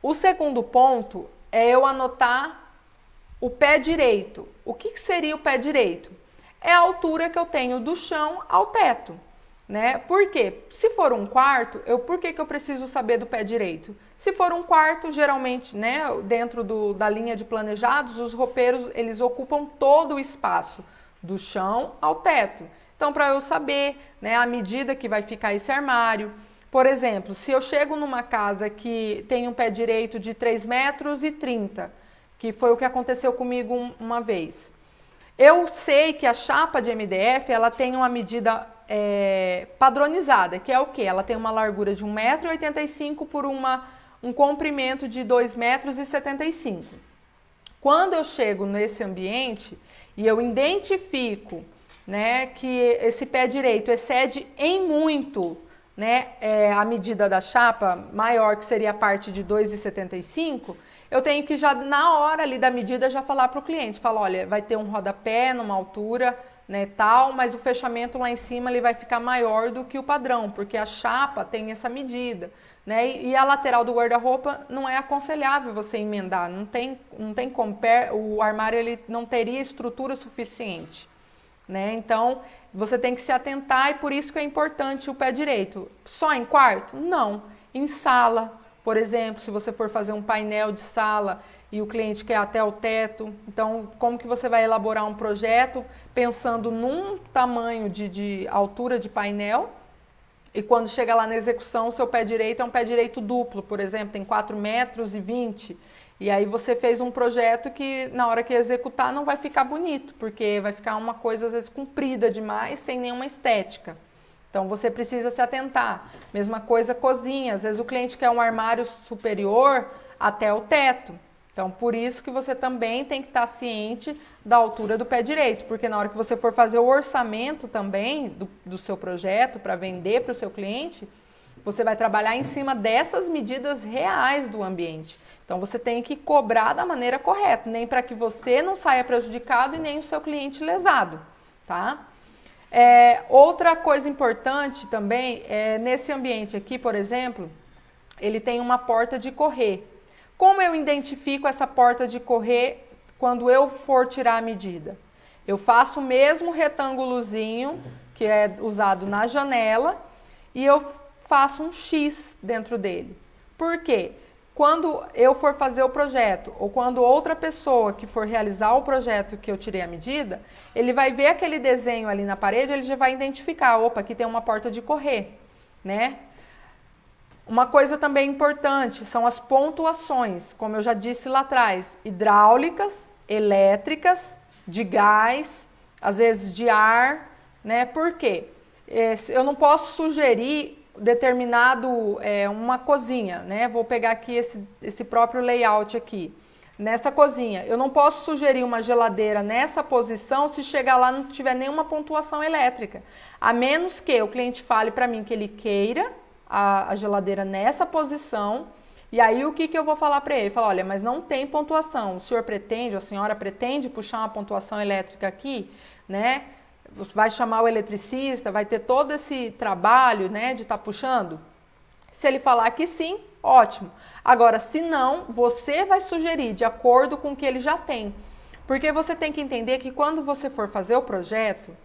O segundo ponto é eu anotar o pé direito. O que seria o pé direito? É a altura que eu tenho do chão ao teto. Né? Por quê? Se for um quarto, por que eu preciso saber do pé direito? Se for um quarto, geralmente, né, dentro da linha de planejados, os roupeiros eles ocupam todo o espaço, do chão ao teto. Então, para eu saber, né, a medida que vai ficar esse armário. Por exemplo, se eu chego numa casa que tem um pé direito de 3,30 metros, que foi o que aconteceu comigo uma vez. Eu sei que a chapa de MDF ela tem uma medida padronizada, que é o quê? Ela tem uma largura de 1,85 m por um comprimento de 2,75 m. Quando eu chego nesse ambiente e eu identifico, né, que esse pé direito excede em muito, né, a medida da chapa maior, que seria a parte de 2,75 m, eu tenho que já na hora ali da medida já falar para o cliente, falar, olha, vai ter um rodapé numa altura, né, tal, mas o fechamento lá em cima ele vai ficar maior do que o padrão, porque a chapa tem essa medida, né, e a lateral do guarda-roupa não é aconselhável você emendar, não tem como, o armário ele não teria estrutura suficiente, né, então você tem que se atentar e por isso que é importante o pé direito. Só em quarto? Não, em sala, por exemplo, se você for fazer um painel de sala e o cliente quer até o teto, então como que você vai elaborar um projeto pensando num tamanho de altura de painel e quando chega lá na execução o seu pé direito é um pé direito duplo, por exemplo, tem 4,20 metros e aí você fez um projeto que na hora que executar não vai ficar bonito, porque vai ficar uma coisa às vezes comprida demais, sem nenhuma estética. Então você precisa se atentar. Mesma coisa cozinha, às vezes o cliente quer um armário superior até o teto. Então, por isso que você também tem que estar ciente da altura do pé direito, porque na hora que você for fazer o orçamento também do seu projeto para vender para o seu cliente, você vai trabalhar em cima dessas medidas reais do ambiente. Então, você tem que cobrar da maneira correta, nem para que você não saia prejudicado e nem o seu cliente lesado, tá? Outra coisa importante também, nesse ambiente aqui, por exemplo, ele tem uma porta de correr. Como eu identifico essa porta de correr quando eu for tirar a medida? Eu faço o mesmo retângulozinho que é usado na janela e eu faço um X dentro dele. Por quê? Quando eu for fazer o projeto ou quando outra pessoa que for realizar o projeto que eu tirei a medida, ele vai ver aquele desenho ali na parede, ele já vai identificar, opa, aqui tem uma porta de correr, né? Uma coisa também importante são as pontuações, como eu já disse lá atrás, hidráulicas, elétricas, de gás, às vezes de ar, né? Por quê? Eu não posso sugerir uma cozinha, né? Vou pegar aqui esse próprio layout aqui. Nessa cozinha, eu não posso sugerir uma geladeira nessa posição se chegar lá não tiver nenhuma pontuação elétrica. A menos que o cliente fale para mim que ele queira a geladeira nessa posição, e aí o que eu vou falar para ele? Falar, olha, mas não tem pontuação, o senhor pretende, a senhora pretende puxar uma pontuação elétrica aqui, né? Vai chamar o eletricista, vai ter todo esse trabalho, né, de estar puxando? Se ele falar que sim, ótimo. Agora, se não, você vai sugerir de acordo com o que ele já tem. Porque você tem que entender que quando você for fazer o projeto,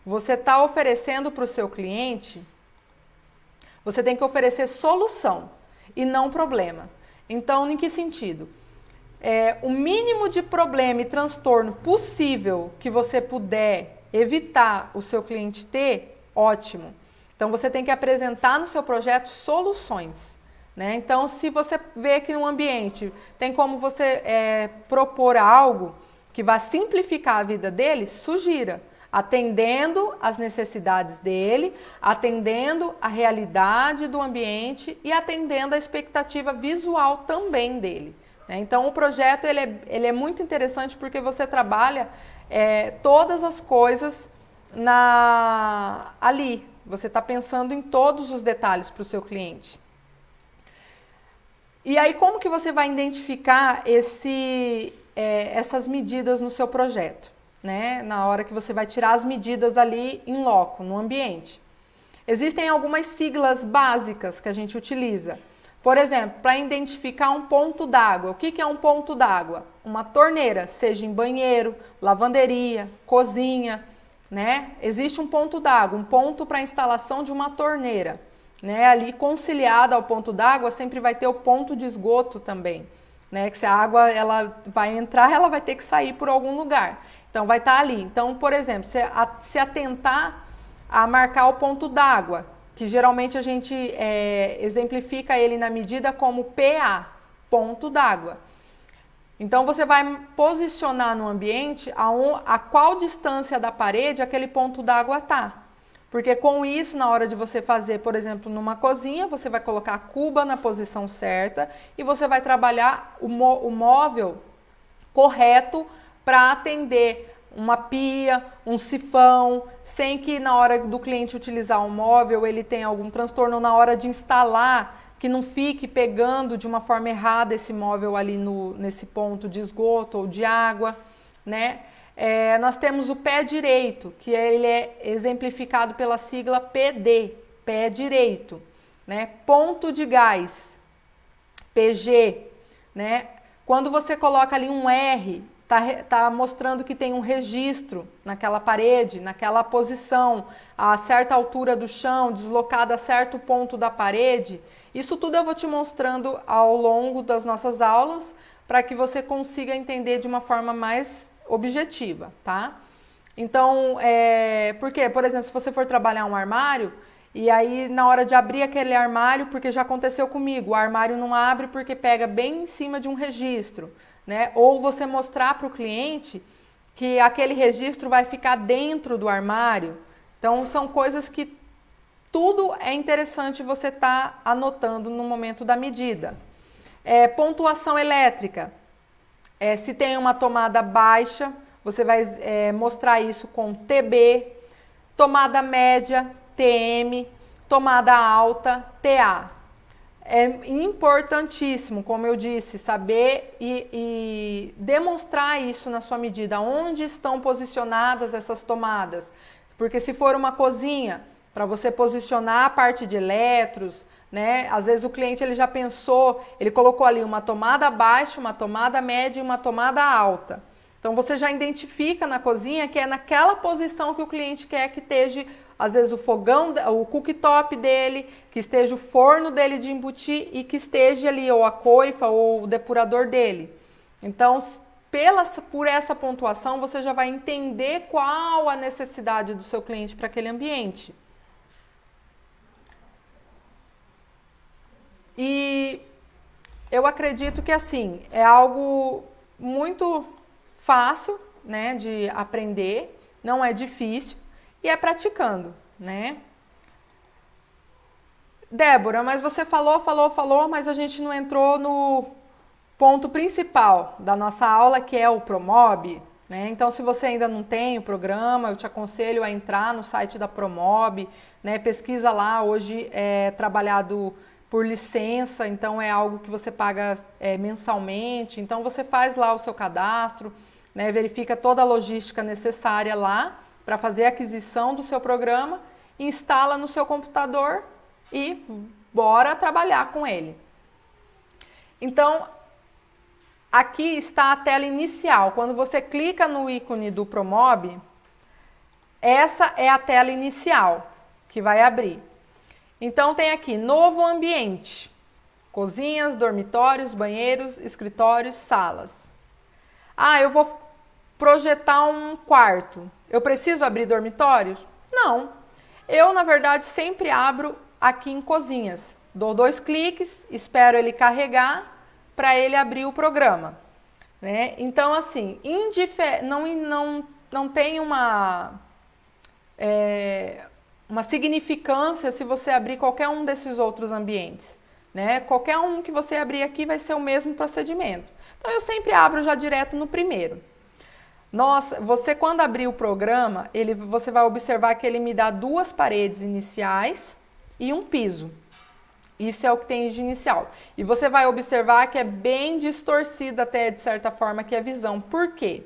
você está oferecendo para o seu cliente, você tem que oferecer solução e não problema. Então, em que sentido? O mínimo de problema e transtorno possível que você puder evitar o seu cliente ter, ótimo. Então, você tem que apresentar no seu projeto soluções, né? Então, se você vê que no ambiente tem como você propor algo que vai simplificar a vida dele, sugira, atendendo às necessidades dele, atendendo à realidade do ambiente e atendendo à expectativa visual também dele, né? Então, o projeto ele é muito interessante porque você trabalha todas as coisas ali. Você está pensando em todos os detalhes para o seu cliente. E aí, como que você vai identificar essas medidas no seu projeto, né? Na hora que você vai tirar as medidas ali em loco, no ambiente. Existem algumas siglas básicas que a gente utiliza. Por exemplo, para identificar um ponto d'água. O que é um ponto d'água? Uma torneira, seja em banheiro, lavanderia, cozinha, né? Existe um ponto d'água, um ponto para a instalação de uma torneira, né? Ali conciliado ao ponto d'água sempre vai ter o ponto de esgoto também, né? Que se a água ela vai entrar, ela vai ter que sair por algum lugar. Então vai estar ali. Então, por exemplo, se atentar a marcar o ponto d'água, que geralmente a gente exemplifica ele na medida como PA, ponto d'água. Então você vai posicionar no ambiente a qual distância da parede aquele ponto d'água está. Porque com isso, na hora de você fazer, por exemplo, numa cozinha, você vai colocar a cuba na posição certa e você vai trabalhar o móvel correto para atender uma pia, um sifão, sem que na hora do cliente utilizar o móvel ele tenha algum transtorno, na hora de instalar, que não fique pegando de uma forma errada esse móvel ali nesse ponto de esgoto ou de água, né? Nós temos o pé direito, que ele é exemplificado pela sigla PD, pé direito, né? Ponto de gás, PG, né? Quando você coloca ali um R, tá mostrando que tem um registro naquela parede, naquela posição, a certa altura do chão, deslocada a certo ponto da parede. Isso tudo eu vou te mostrando ao longo das nossas aulas para que você consiga entender de uma forma mais objetiva, tá? Então, porque, por exemplo, se você for trabalhar um armário e aí na hora de abrir aquele armário, porque já aconteceu comigo, o armário não abre porque pega bem em cima de um registro, né? Ou você mostrar para o cliente que aquele registro vai ficar dentro do armário. Então, são coisas que tudo é interessante você estar anotando no momento da medida. Pontuação elétrica. Se tem uma tomada baixa, você vai mostrar isso com TB, tomada média, TM, tomada alta, TA. É importantíssimo, como eu disse, saber e demonstrar isso na sua medida. Onde estão posicionadas essas tomadas? Porque se for uma cozinha, para você posicionar a parte de eletros, né? Às vezes o cliente ele já pensou, ele colocou ali uma tomada baixa, uma tomada média e uma tomada alta. Então você já identifica na cozinha que é naquela posição que o cliente quer que esteja, às vezes o fogão, o cooktop dele, que esteja o forno dele de embutir e que esteja ali ou a coifa ou o depurador dele. Então, por essa pontuação, você já vai entender qual a necessidade do seu cliente para aquele ambiente. E eu acredito que assim, é algo muito fácil, né, de aprender, não é difícil e é praticando, né? Débora, mas você falou, mas a gente não entrou no ponto principal da nossa aula, que é o Promob, né? Então, se você ainda não tem o programa, eu te aconselho a entrar no site da Promob, né? Pesquisa lá, hoje é trabalhado por licença, então é algo que você paga mensalmente, então você faz lá o seu cadastro, né? Verifica toda a logística necessária lá para fazer a aquisição do seu programa, instala no seu computador e bora trabalhar com ele. Então, aqui está a tela inicial. Quando você clica no ícone do Promob, essa é a tela inicial que vai abrir. Então, tem aqui, novo ambiente, cozinhas, dormitórios, banheiros, escritórios, salas. Ah, eu vou projetar um quarto. Eu preciso abrir dormitórios? Não. Eu, na verdade, sempre abro aqui em cozinhas. Dou 2 cliques, espero ele carregar para ele abrir o programa, né? Então, assim, não tem uma significância se você abrir qualquer um desses outros ambientes, né? Qualquer um que você abrir aqui vai ser o mesmo procedimento. Então, eu sempre abro já direto no primeiro. Nossa, você quando abrir o programa, você vai observar que ele me dá 2 paredes iniciais e um piso. Isso é o que tem de inicial. E você vai observar que é bem distorcida até, de certa forma, aqui a visão. Por quê?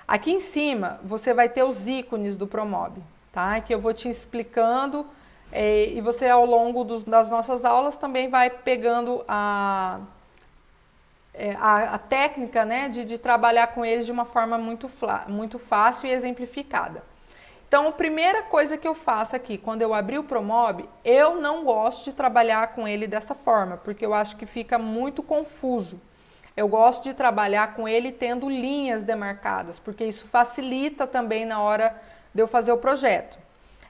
Aqui em cima, você vai ter os ícones do Promob, tá? Que eu vou te explicando e você, ao longo das nossas aulas, também vai pegando a técnica, né, de trabalhar com eles de uma forma muito fácil e exemplificada. Então, a primeira coisa que eu faço aqui, quando eu abrir o Promob, eu não gosto de trabalhar com ele dessa forma, porque eu acho que fica muito confuso. Eu gosto de trabalhar com ele tendo linhas demarcadas, porque isso facilita também na hora de eu fazer o projeto.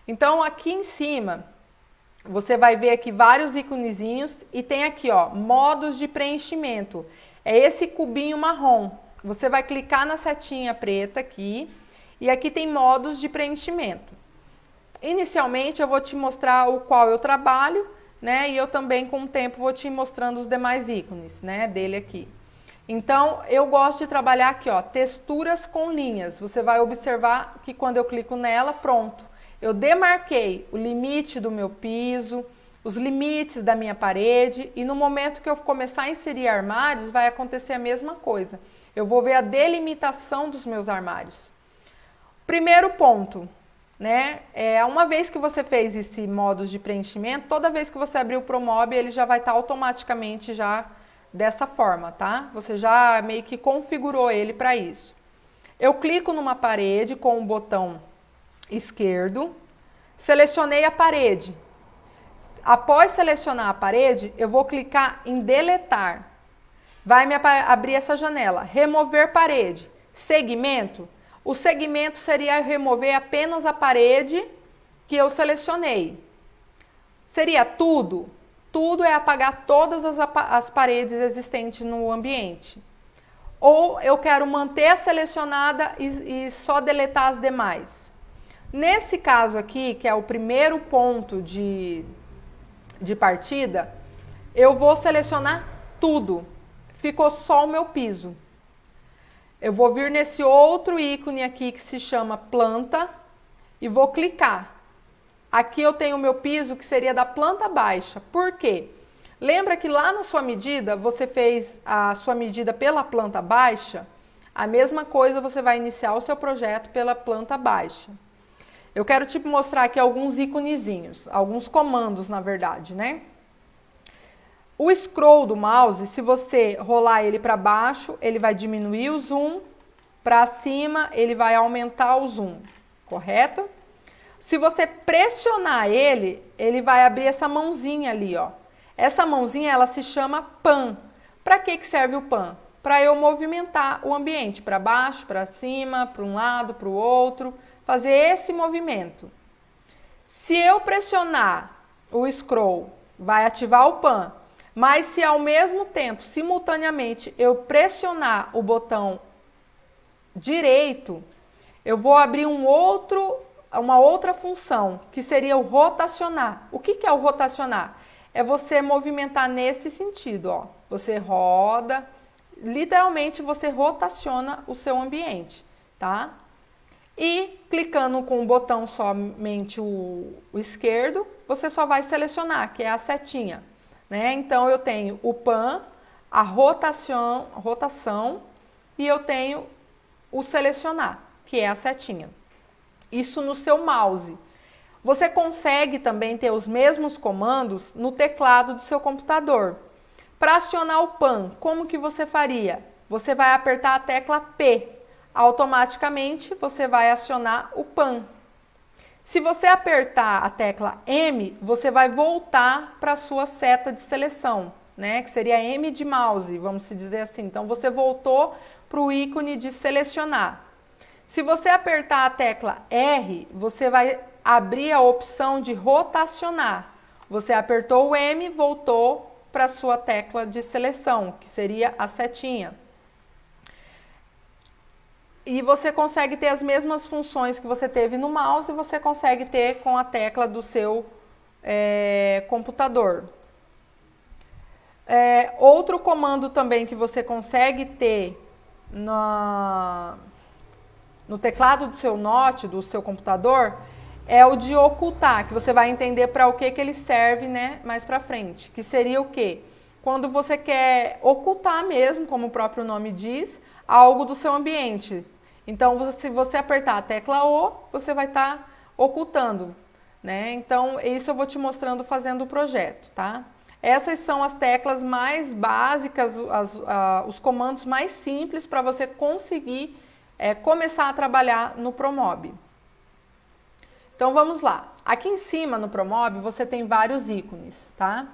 Então, aqui em cima, você vai ver aqui vários iconezinhos e tem aqui, ó, modos de preenchimento. É esse cubinho marrom. Você vai clicar na setinha preta aqui e aqui tem modos de preenchimento. Inicialmente eu vou te mostrar o qual eu trabalho, né? E eu também com o tempo vou te mostrando os demais ícones, né, dele aqui. Então, eu gosto de trabalhar aqui, ó, texturas com linhas. Você vai observar que quando eu clico nela, pronto. Eu demarquei o limite do meu piso, os limites da minha parede e no momento que eu começar a inserir armários, vai acontecer a mesma coisa. Eu vou ver a delimitação dos meus armários. Primeiro ponto, né? Uma vez que você fez esse modo de preenchimento, toda vez que você abrir o Promob, ele já vai estar automaticamente já dessa forma, tá? Você já meio que configurou ele para isso. Eu clico numa parede com o botão esquerdo, selecionei a parede. Após selecionar a parede, eu vou clicar em deletar. Vai me abrir essa janela, remover parede, segmento. O segmento seria remover apenas a parede que eu selecionei. Seria tudo? Tudo é apagar todas as paredes existentes no ambiente. Ou eu quero manter a selecionada e só deletar as demais. Nesse caso aqui, que é o primeiro ponto de partida, eu vou selecionar tudo. Ficou só o meu piso. eu vou vir nesse outro ícone aqui que se chama planta e vou clicar. Aqui eu tenho o meu piso que seria da planta baixa. Por quê? Lembra que lá na sua medida, você fez a sua medida pela planta baixa? A mesma coisa você vai iniciar o seu projeto pela planta baixa. Eu quero te mostrar aqui alguns íconezinhos, alguns comandos na verdade, né? O scroll do mouse, se você rolar ele para baixo, ele vai diminuir o zoom, para cima ele vai aumentar o zoom, correto? Se você pressionar ele, ele vai abrir essa mãozinha ali, ó. Essa mãozinha, ela se chama pan. Para que serve o pan? Para eu movimentar o ambiente, para baixo, para cima, para um lado, para o outro, fazer esse movimento. Se eu pressionar o scroll, vai ativar o pan, mas se ao mesmo tempo, simultaneamente, eu pressionar o botão direito, eu vou abrir uma outra função, que seria o rotacionar. O que é o rotacionar? É você movimentar nesse sentido, ó. Você roda, literalmente você rotaciona o seu ambiente, tá? E clicando com o botão somente o esquerdo, você só vai selecionar, que é a setinha, né? Então eu tenho o pan, a rotação e eu tenho o selecionar, que é a setinha. Isso no seu mouse. Você consegue também ter os mesmos comandos no teclado do seu computador. Para acionar o pan, como que você faria? Você vai apertar a tecla P. Automaticamente você vai acionar o pan. Se você apertar a tecla M, você vai voltar para a sua seta de seleção, né? Que seria M de mouse, vamos dizer assim. Então você voltou para o ícone de selecionar. Se você apertar a tecla R, você vai abrir a opção de rotacionar. Você apertou o M, voltou para a sua tecla de seleção, que seria a setinha. E você consegue ter as mesmas funções que você teve no mouse, você consegue ter com a tecla do seu computador. Outro comando também que você consegue ter no teclado do seu Note, do seu computador, é o de ocultar, que você vai entender para o que ele serve, né, mais para frente. Que seria o quê? Quando você quer ocultar mesmo, como o próprio nome diz, algo do seu ambiente. Então, se você apertar a tecla O, você vai estar ocultando, né? Então, isso eu vou te mostrando fazendo o projeto, tá? Essas são as teclas mais básicas, os comandos mais simples para você conseguir começar a trabalhar no Promob. Então vamos lá. Aqui em cima no Promob você tem vários ícones, tá?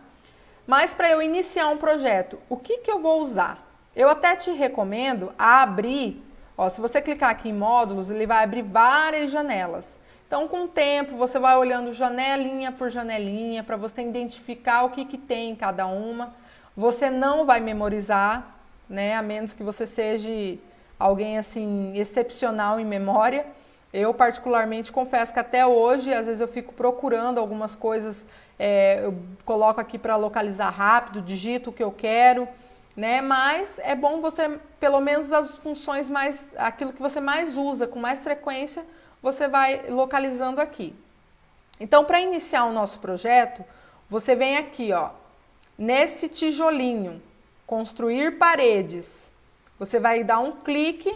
Mas para eu iniciar um projeto, o que eu vou usar? Eu até te recomendo a abrir, ó, se você clicar aqui em módulos, ele vai abrir várias janelas. Então com o tempo você vai olhando janelinha por janelinha para você identificar o que tem em cada uma. Você não vai memorizar, né? A menos que você seja alguém assim excepcional em memória. Eu particularmente confesso que até hoje, às vezes eu fico procurando algumas coisas, eu coloco aqui para localizar rápido, digito o que eu quero, né? Mas é bom você, pelo menos as funções mais, aquilo que você mais usa, com mais frequência, você vai localizando aqui. Então, para iniciar o nosso projeto, você vem aqui, ó, nesse tijolinho, construir paredes. Você vai dar um clique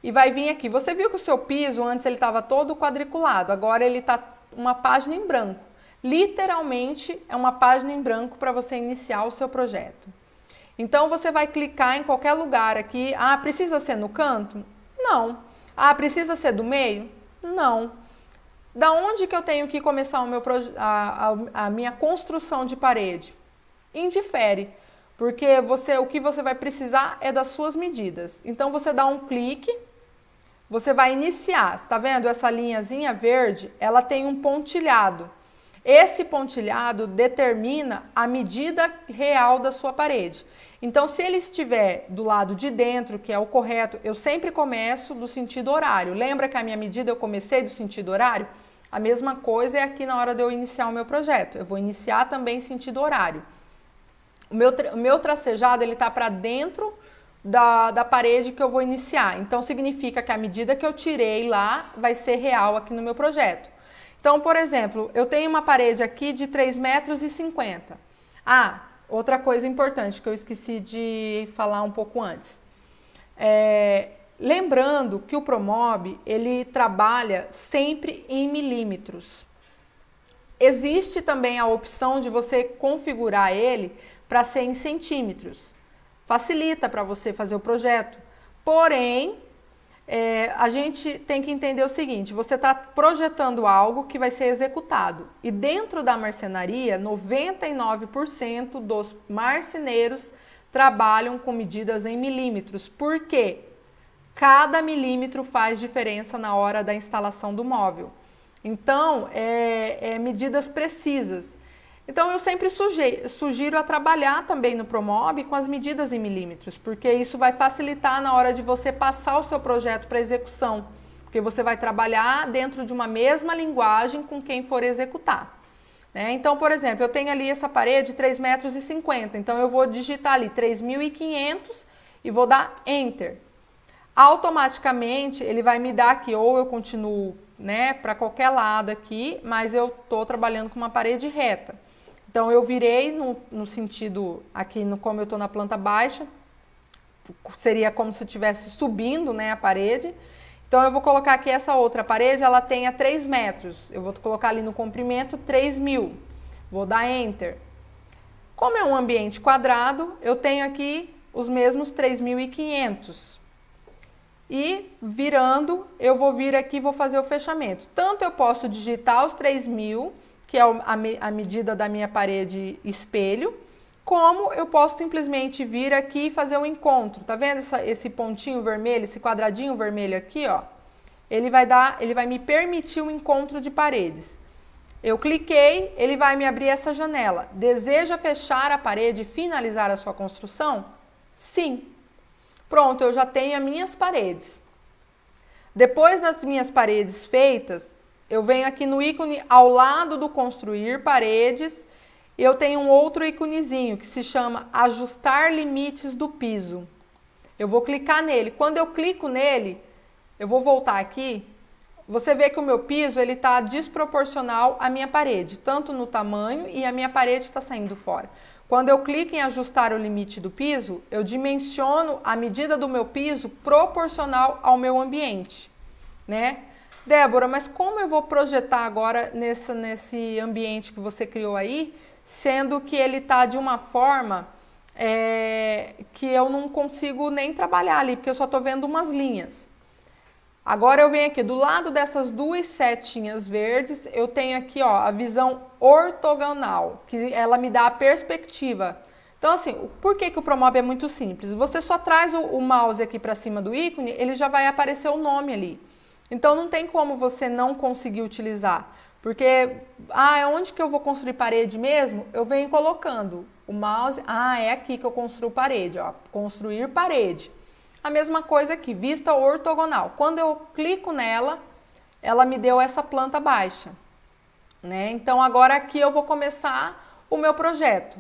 e vai vir aqui. Você viu que o seu piso, antes ele estava todo quadriculado, agora ele está uma página em branco. Literalmente é uma página em branco para você iniciar o seu projeto. Então você vai clicar em qualquer lugar aqui. Ah, precisa ser no canto? Não. Ah, precisa ser do meio? Não. Da onde que eu tenho que começar a minha construção de parede? Indifere. Porque o que você vai precisar é das suas medidas. Então você dá um clique, você vai iniciar. Está vendo essa linhazinha verde? Ela tem um pontilhado. Esse pontilhado determina a medida real da sua parede. Então, se ele estiver do lado de dentro, que é o correto, eu sempre começo do sentido horário. Lembra que a minha medida eu comecei do sentido horário? A mesma coisa é aqui na hora de eu iniciar o meu projeto. Eu vou iniciar também sentido horário. O meu tracejado ele está para dentro da parede que eu vou iniciar. Então, significa que a medida que eu tirei lá vai ser real aqui no meu projeto. Então, por exemplo, eu tenho uma parede aqui de 3,50 metros. Ah, outra coisa importante que eu esqueci de falar um pouco antes. Lembrando que o Promob, ele trabalha sempre em milímetros. Existe também a opção de você configurar ele para ser em centímetros. Facilita para você fazer o projeto. Porém, a gente tem que entender o seguinte, você está projetando algo que vai ser executado. E dentro da marcenaria, 99% dos marceneiros trabalham com medidas em milímetros. Por quê? Cada milímetro faz diferença na hora da instalação do móvel. Então, medidas precisas. Então, eu sempre sugiro a trabalhar também no Promob com as medidas em milímetros, porque isso vai facilitar na hora de você passar o seu projeto para execução, porque você vai trabalhar dentro de uma mesma linguagem com quem for executar. Né? Então, por exemplo, eu tenho ali essa parede de 3,50 metros, então eu vou digitar ali 3.500 e vou dar Enter. Automaticamente, ele vai me dar aqui, ou eu continuo, né, para qualquer lado aqui, mas eu estou trabalhando com uma parede reta. Então, eu virei no sentido, aqui como eu estou na planta baixa, seria como se eu estivesse subindo, né, a parede. Então, eu vou colocar aqui essa outra parede, ela tenha 3 metros. Eu vou colocar ali no comprimento 3.000. Vou dar Enter. Como é um ambiente quadrado, eu tenho aqui os mesmos 3.500. E virando, eu vou vir aqui e vou fazer o fechamento. Tanto eu posso digitar os 3.000, que é a medida da minha parede espelho, como eu posso simplesmente vir aqui e fazer um encontro. Tá vendo esse pontinho vermelho, esse quadradinho vermelho aqui, ó? Ele vai me permitir um encontro de paredes. Eu cliquei, ele vai me abrir essa janela. Deseja fechar a parede e finalizar a sua construção? Sim. Pronto, eu já tenho as minhas paredes. Depois das minhas paredes feitas, eu venho aqui no ícone ao lado do construir paredes e eu tenho um outro íconezinho que se chama ajustar limites do piso. Eu vou clicar nele. Quando eu clico nele, eu vou voltar aqui. Você vê que o meu piso ele está desproporcional à minha parede, tanto no tamanho e a minha parede está saindo fora. Quando eu clico em ajustar o limite do piso, eu dimensiono a medida do meu piso proporcional ao meu ambiente, né? Débora, mas como eu vou projetar agora nesse ambiente que você criou aí, sendo que ele está de uma forma que eu não consigo nem trabalhar ali, porque eu só estou vendo umas linhas. Agora eu venho aqui, do lado dessas duas setinhas verdes, eu tenho aqui ó, a visão ortogonal, que ela me dá a perspectiva. Então assim, por que o Promob é muito simples? Você só traz o mouse aqui para cima do ícone, ele já vai aparecer o nome ali. Então não tem como você não conseguir utilizar. Porque, onde que eu vou construir parede mesmo? Eu venho colocando o mouse, é aqui que eu construo parede, ó, construir parede. A mesma coisa aqui, vista ortogonal. Quando eu clico nela, ela me deu essa planta baixa, né? Então agora aqui eu vou começar o meu projeto.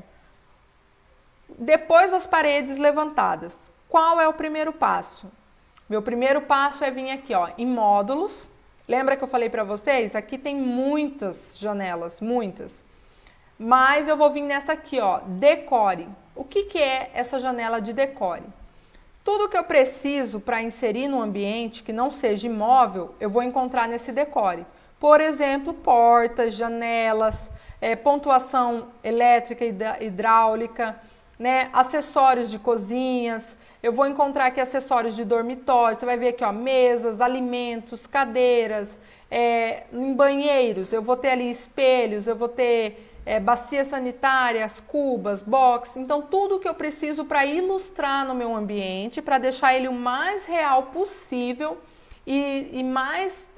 Depois das paredes levantadas, qual é o primeiro passo? Meu primeiro passo é vir aqui, ó, em módulos. Lembra que eu falei para vocês? Aqui tem muitas janelas, muitas. Mas eu vou vir nessa aqui, ó, decore. O que é essa janela de decore? Tudo que eu preciso para inserir no ambiente que não seja imóvel, eu vou encontrar nesse decore. Por exemplo, portas, janelas, pontuação elétrica e hidráulica, né, acessórios de cozinhas. Eu vou encontrar aqui acessórios de dormitório. Você vai ver aqui, ó, mesas, alimentos, cadeiras. Em banheiros, eu vou ter ali espelhos, eu vou ter bacias sanitárias, cubas, box. Então, tudo que eu preciso para ilustrar no meu ambiente, para deixar ele o mais real possível e mais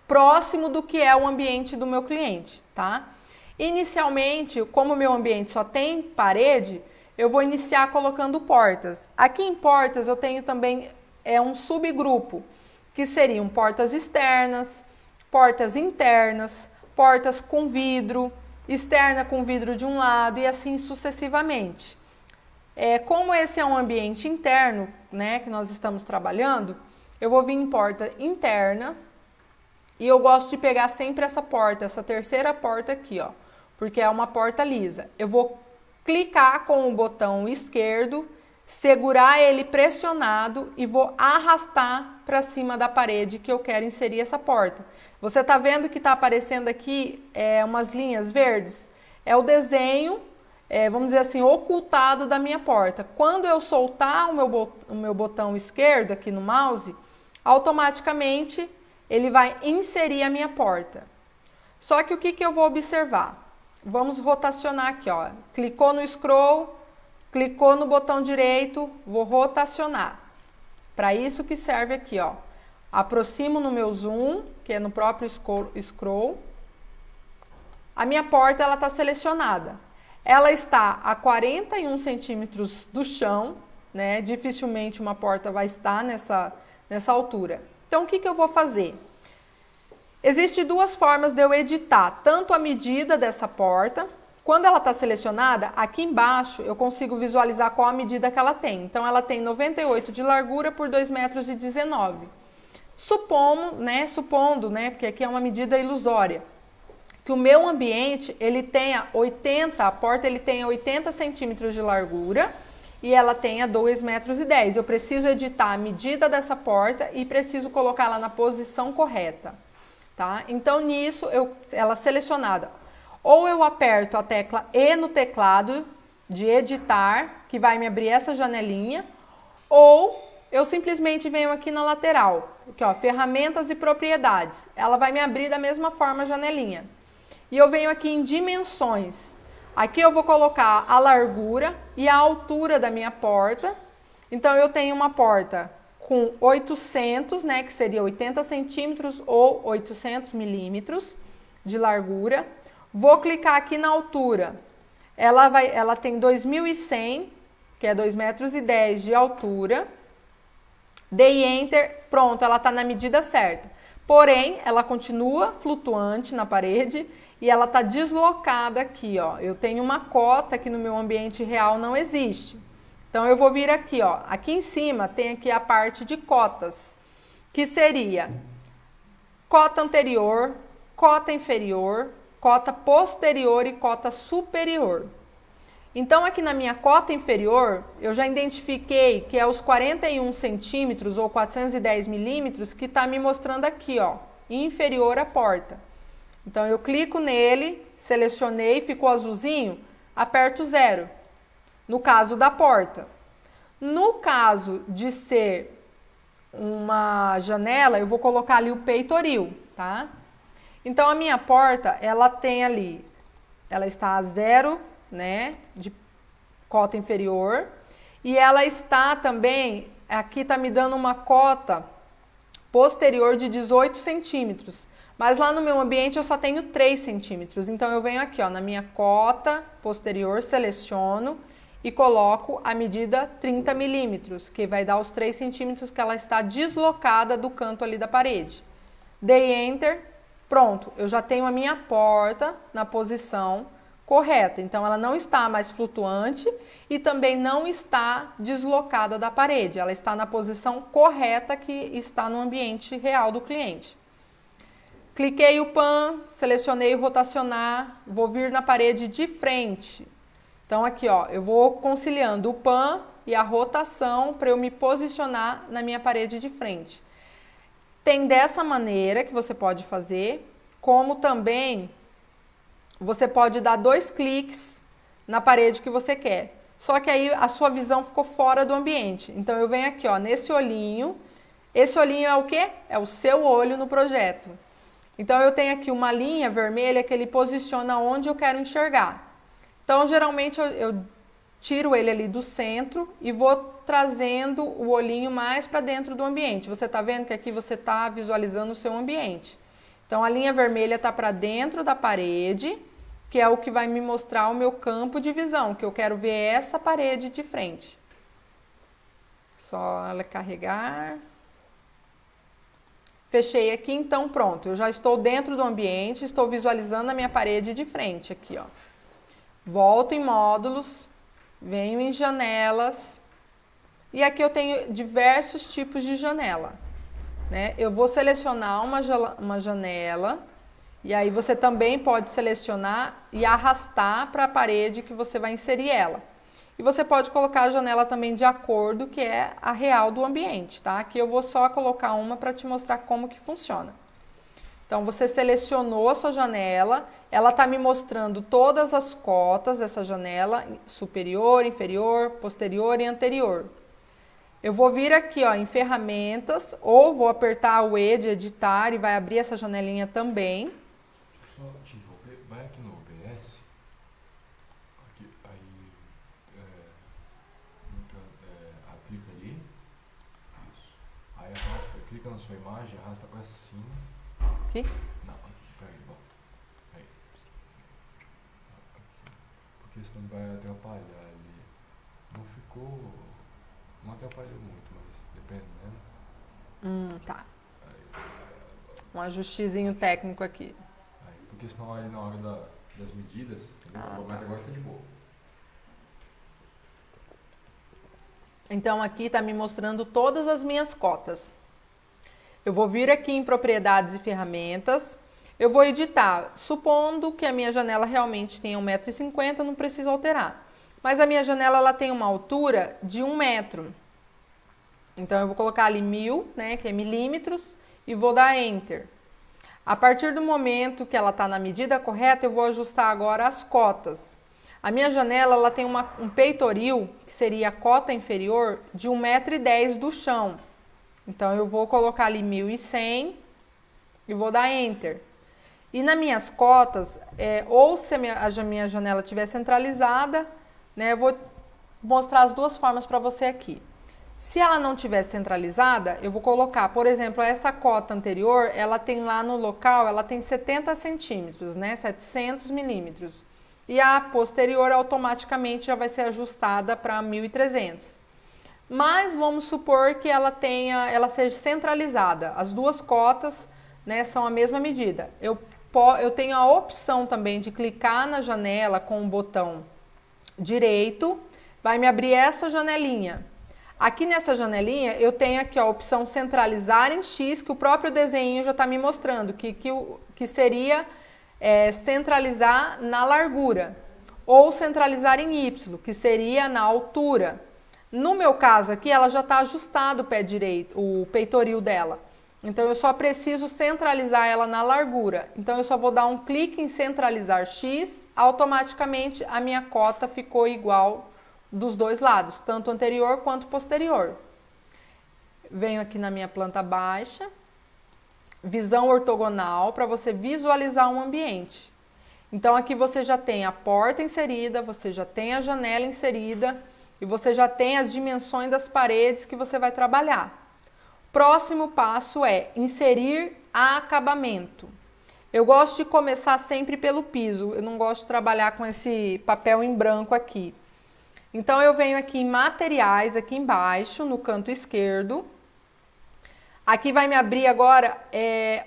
próximo do que é o ambiente do meu cliente, tá? Inicialmente, como o meu ambiente só tem parede, eu vou iniciar colocando portas. Aqui em portas eu tenho também um subgrupo, que seriam portas externas, portas internas, portas com vidro, externa com vidro de um lado e assim sucessivamente. Como esse é um ambiente interno, né, que nós estamos trabalhando, eu vou vir em porta interna e eu gosto de pegar sempre essa porta, essa terceira porta aqui, ó, porque é uma porta lisa. Eu vou clicar com o botão esquerdo, segurar ele pressionado e vou arrastar para cima da parede que eu quero inserir essa porta. Você tá vendo que tá aparecendo aqui umas linhas verdes? É o desenho, vamos dizer assim, ocultado da minha porta. Quando eu soltar o meu botão esquerdo aqui no mouse, automaticamente ele vai inserir a minha porta. Só que o que eu vou observar? Vamos rotacionar aqui, ó. Clicou no scroll, clicou no botão direito, vou rotacionar. Para isso que serve aqui, ó. Aproximo no meu zoom, que é no próprio scroll. A minha porta, ela está selecionada. Ela está a 41 centímetros do chão, né? Dificilmente uma porta vai estar nessa altura. Então, o que eu vou fazer? Existem duas formas de eu editar, tanto a medida dessa porta, quando ela está selecionada, aqui embaixo eu consigo visualizar qual a medida que ela tem. Então, ela tem 98 de largura por 2,19 metros. Supondo, né, porque aqui é uma medida ilusória, que o meu ambiente, ele tenha 80, a porta ele tenha 80 centímetros de largura e ela tenha 2,10 metros. Eu preciso editar a medida dessa porta e preciso colocar ela na posição correta. Tá? Então, nisso, ela selecionada, ou eu aperto a tecla E no teclado de editar, que vai me abrir essa janelinha, ou eu simplesmente venho aqui na lateral, aqui, ó, ferramentas e propriedades. Ela vai me abrir da mesma forma a janelinha. E eu venho aqui em dimensões. Aqui eu vou colocar a largura e a altura da minha porta. Então, eu tenho uma porta com 800, né, que seria 80 centímetros ou 800 milímetros de largura. Vou clicar aqui na altura. Ela tem 2.100, que é 2,10 metros de altura. Dei Enter, pronto, ela está na medida certa. Porém, ela continua flutuante na parede e ela está deslocada aqui, ó. Eu tenho uma cota que no meu ambiente real não existe. Então, eu vou vir aqui, ó. Aqui em cima tem aqui a parte de cotas, que seria cota anterior, cota inferior, cota posterior e cota superior. Então, aqui na minha cota inferior, eu já identifiquei que é os 41 centímetros ou 410 milímetros que está me mostrando aqui, ó, inferior à porta. Então, eu clico nele, selecionei, ficou azulzinho, aperto 0. No caso da porta. No caso de ser uma janela, eu vou colocar ali o peitoril, tá? Então, a minha porta, ela tem ali, ela está a 0, né, de cota inferior, e ela está também, aqui está me dando uma cota posterior de 18 centímetros, mas lá no meu ambiente eu só tenho 3 centímetros, então eu venho aqui, ó, na minha cota posterior, seleciono e coloco a medida 30 milímetros, que vai dar os 3 centímetros que ela está deslocada do canto ali da parede. Dei Enter, pronto, eu já tenho a minha porta na posição correta, então ela não está mais flutuante e também não está deslocada da parede, ela está na posição correta que está no ambiente real do cliente. Cliquei o PAN, selecionei o rotacionar, vou vir na parede de frente. Então aqui, ó, eu vou conciliando o PAN e a rotação para eu me posicionar na minha parede de frente. Tem dessa maneira que você pode fazer, como também você pode dar 2 cliques na parede que você quer. Só que aí a sua visão ficou fora do ambiente. Então, eu venho aqui, ó, nesse olhinho. Esse olhinho é o quê? É o seu olho no projeto. Então, eu tenho aqui uma linha vermelha que ele posiciona onde eu quero enxergar. Então, geralmente, eu tiro ele ali do centro e vou trazendo o olhinho mais para dentro do ambiente. Você está vendo que aqui você está visualizando o seu ambiente. Então, a linha vermelha está para dentro da parede, que é o que vai me mostrar o meu campo de visão, que eu quero ver essa parede de frente. Só ela carregar. Fechei aqui, então pronto. Eu já estou dentro do ambiente, estou visualizando a minha parede de frente aqui, ó. Volto em módulos, venho em janelas, e aqui eu tenho diversos tipos de janela, né? Eu vou selecionar uma janela, e aí você também pode selecionar e arrastar para a parede que você vai inserir ela. E você pode colocar a janela também de acordo que é a real do ambiente, tá? Aqui eu vou só colocar uma para te mostrar como que funciona. Então, você selecionou a sua janela, ela está me mostrando todas as cotas dessa janela, superior, inferior, posterior e anterior. Eu vou vir aqui ó, em ferramentas, ou vou apertar o E de editar e vai abrir essa janelinha também. Deixa eu só te interromper, vai aqui no OBS, aqui, aí, aplica ali, isso, aí arrasta, clica na sua imagem, arrasta para cima. Aqui? Não, aqui, peraí, volta. Aí. Aqui. Porque senão vai atrapalhar ali. Não ficou. Não atrapalhou muito, mas dependendo. Tá. Aí, Um ajustezinho técnico aqui. aí, porque senão ali na hora das medidas, mas agora tá de boa. Então aqui está me mostrando todas as minhas cotas. Eu vou vir aqui em propriedades e ferramentas, eu vou editar, supondo que a minha janela realmente tenha 1,50 m, não preciso alterar. Mas a minha janela ela tem uma altura de 1 metro. Então eu vou colocar ali 1000, né, que é milímetros, e vou dar Enter. A partir do momento que ela está na medida correta, eu vou ajustar agora as cotas. A minha janela ela tem um peitoril, que seria a cota inferior, de 1,10 m do chão. Então, eu vou colocar ali 1100 e vou dar Enter. E nas minhas cotas, ou se a minha janela estiver centralizada, né, eu vou mostrar as duas formas para você aqui. Se ela não estiver centralizada, eu vou colocar, por exemplo, essa cota anterior, ela tem lá no local, ela tem 70 centímetros, né, 700 milímetros. E a posterior automaticamente já vai ser ajustada para 1300. Mas vamos supor que ela seja centralizada. As duas cotas, né, são a mesma medida. Eu tenho a opção também de clicar na janela com o botão direito. Vai me abrir essa janelinha. Aqui nessa janelinha eu tenho aqui a opção centralizar em X, que o próprio desenho já está me mostrando, que seria centralizar na largura. Ou centralizar em Y, que seria na altura. No meu caso aqui, ela já está ajustado o pé direito, o peitoril dela. Então, eu só preciso centralizar ela na largura. Então, eu só vou dar um clique em centralizar X, automaticamente a minha cota ficou igual dos dois lados, tanto anterior quanto posterior. Venho aqui na minha planta baixa, visão ortogonal, para você visualizar um ambiente. Então, aqui você já tem a porta inserida, você já tem a janela inserida, e você já tem as dimensões das paredes que você vai trabalhar. Próximo passo é inserir acabamento. Eu gosto de começar sempre pelo piso, eu não gosto de trabalhar com esse papel em branco aqui. Então eu venho aqui em materiais, aqui embaixo, no canto esquerdo. Aqui vai me abrir agora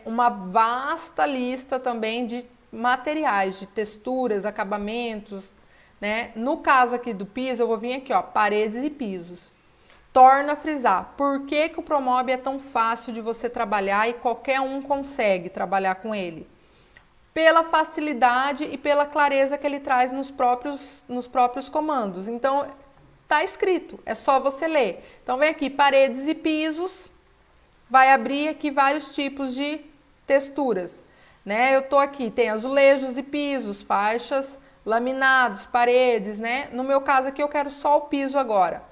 uma vasta lista também de materiais, de texturas, acabamentos, né? No caso aqui do piso, eu vou vir aqui, ó, paredes e pisos. Torna a frisar. Por que o Promob é tão fácil de você trabalhar e qualquer um consegue trabalhar com ele? Pela facilidade e pela clareza que ele traz nos próprios comandos. Então, tá escrito, é só você ler. Então, vem aqui, paredes e pisos, vai abrir aqui vários tipos de texturas, né? Eu tô aqui, tem azulejos e pisos, faixas, laminados, paredes, né? No meu caso aqui eu quero só o piso agora.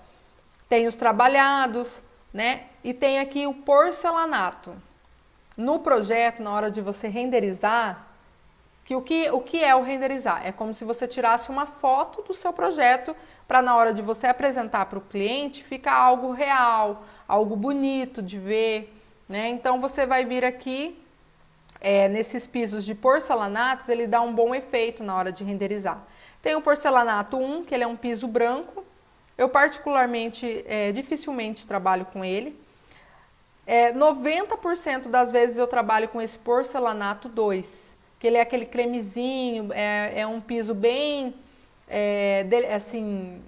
Tem os trabalhados, né? E tem aqui o porcelanato. No projeto, na hora de você renderizar, o que é o renderizar? É como se você tirasse uma foto do seu projeto para na hora de você apresentar para o cliente ficar algo real, algo bonito de ver, né? Então você vai vir aqui nesses pisos de porcelanatos, ele dá um bom efeito na hora de renderizar. Tem o porcelanato 1, que ele é um piso branco. Eu particularmente, dificilmente trabalho com ele. 90% das vezes eu trabalho com esse porcelanato 2, que ele é aquele cremezinho, é um piso bem, assim,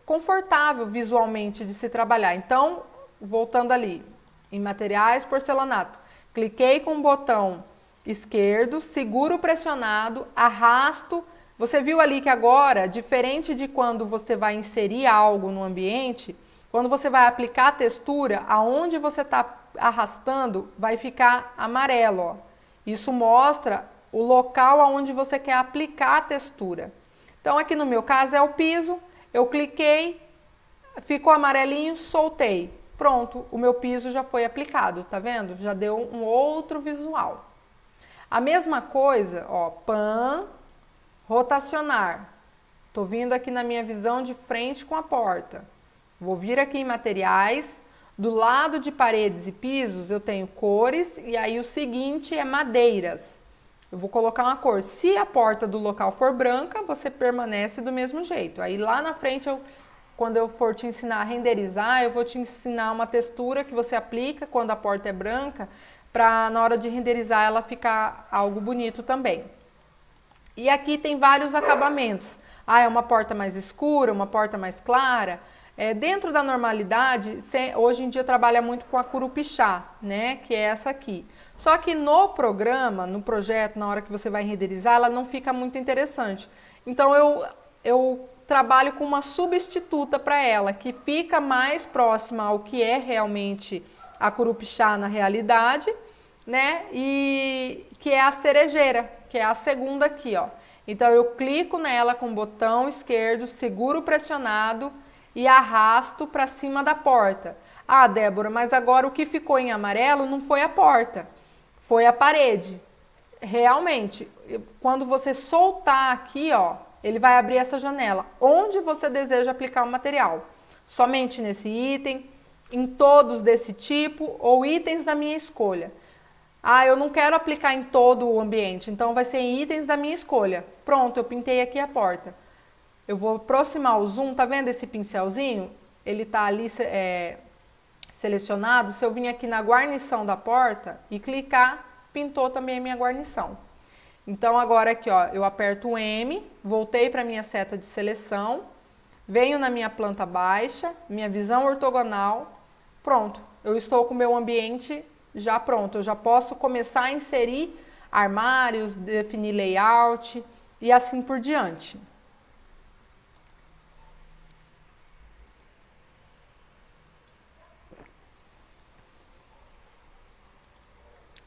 confortável visualmente de se trabalhar. Então, voltando ali, em materiais, porcelanato, cliquei com o botão esquerdo, seguro pressionado, arrasto. Você viu ali que agora, diferente de quando você vai inserir algo no ambiente, quando você vai aplicar a textura, aonde você está arrastando vai ficar amarelo, ó. Isso mostra o local aonde você quer aplicar a textura. Então aqui no meu caso é o piso, eu cliquei, ficou amarelinho, soltei. Pronto, o meu piso já foi aplicado, tá vendo? Já deu um outro visual. A mesma coisa, ó, pan, rotacionar. Tô vindo aqui na minha visão de frente com a porta. Vou vir aqui em materiais. Do lado de paredes e pisos eu tenho cores e aí o seguinte é madeiras. Eu vou colocar uma cor. Se a porta do local for branca, você permanece do mesmo jeito. Aí lá na frente, quando eu for te ensinar a renderizar, eu vou te ensinar uma textura que você aplica quando a porta é branca, para na hora de renderizar ela ficar algo bonito também. E aqui tem vários acabamentos. É uma porta mais escura, uma porta mais clara. Dentro da normalidade, hoje em dia trabalha muito com a curupixá, né? Que é essa aqui. Só que no programa, no projeto, na hora que você vai renderizar, ela não fica muito interessante. Então eu trabalho com uma substituta para ela, que fica mais próxima ao que é realmente a curupixá na realidade, né? E que é a cerejeira, que é a segunda aqui, ó. Então eu clico nela com o botão esquerdo, seguro pressionado e arrasto para cima da porta. Ah, Débora, mas agora o que ficou em amarelo não foi a porta, foi a parede. Realmente, quando você soltar aqui, ó, ele vai abrir essa janela. Onde você deseja aplicar o material? Somente nesse item, em todos desse tipo ou itens da minha escolha. Eu não quero aplicar em todo o ambiente, então vai ser em itens da minha escolha. Pronto, eu pintei aqui a porta. Eu vou aproximar o zoom, tá vendo esse pincelzinho? Ele tá ali selecionado. Se eu vir aqui na guarnição da porta e clicar, pintou também a minha guarnição. Então agora aqui, ó, eu aperto o M, voltei para minha seta de seleção, venho na minha planta baixa, minha visão ortogonal, pronto. Eu estou com o meu ambiente já pronto. Eu já posso começar a inserir armários, definir layout e assim por diante.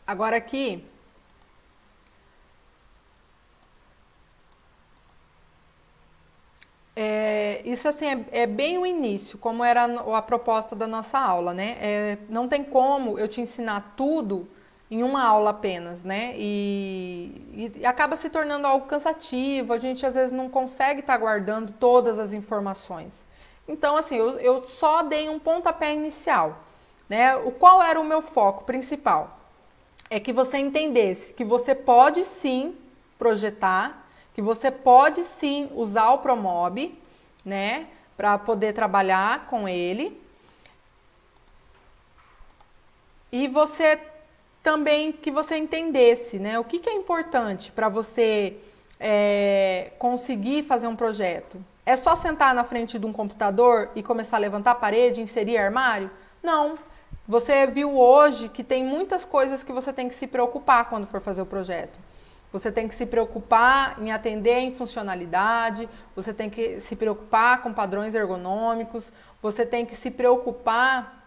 Agora aqui, isso assim é bem o início, como era a proposta da nossa aula, né? Não tem como eu te ensinar tudo em uma aula apenas, né? E acaba se tornando algo cansativo, a gente às vezes não consegue estar guardando todas as informações. Então, assim, eu só dei um pontapé inicial, né? Qual era o meu foco principal? É que você entendesse que você pode sim projetar, que você pode sim usar o Promob, né, para poder trabalhar com ele. E você também que você entendesse, né, o que é importante para você conseguir fazer um projeto. É só sentar na frente de um computador e começar a levantar a parede, inserir armário? Não. Você viu hoje que tem muitas coisas que você tem que se preocupar quando for fazer o projeto. Você tem que se preocupar em atender em funcionalidade, você tem que se preocupar com padrões ergonômicos, você tem que se preocupar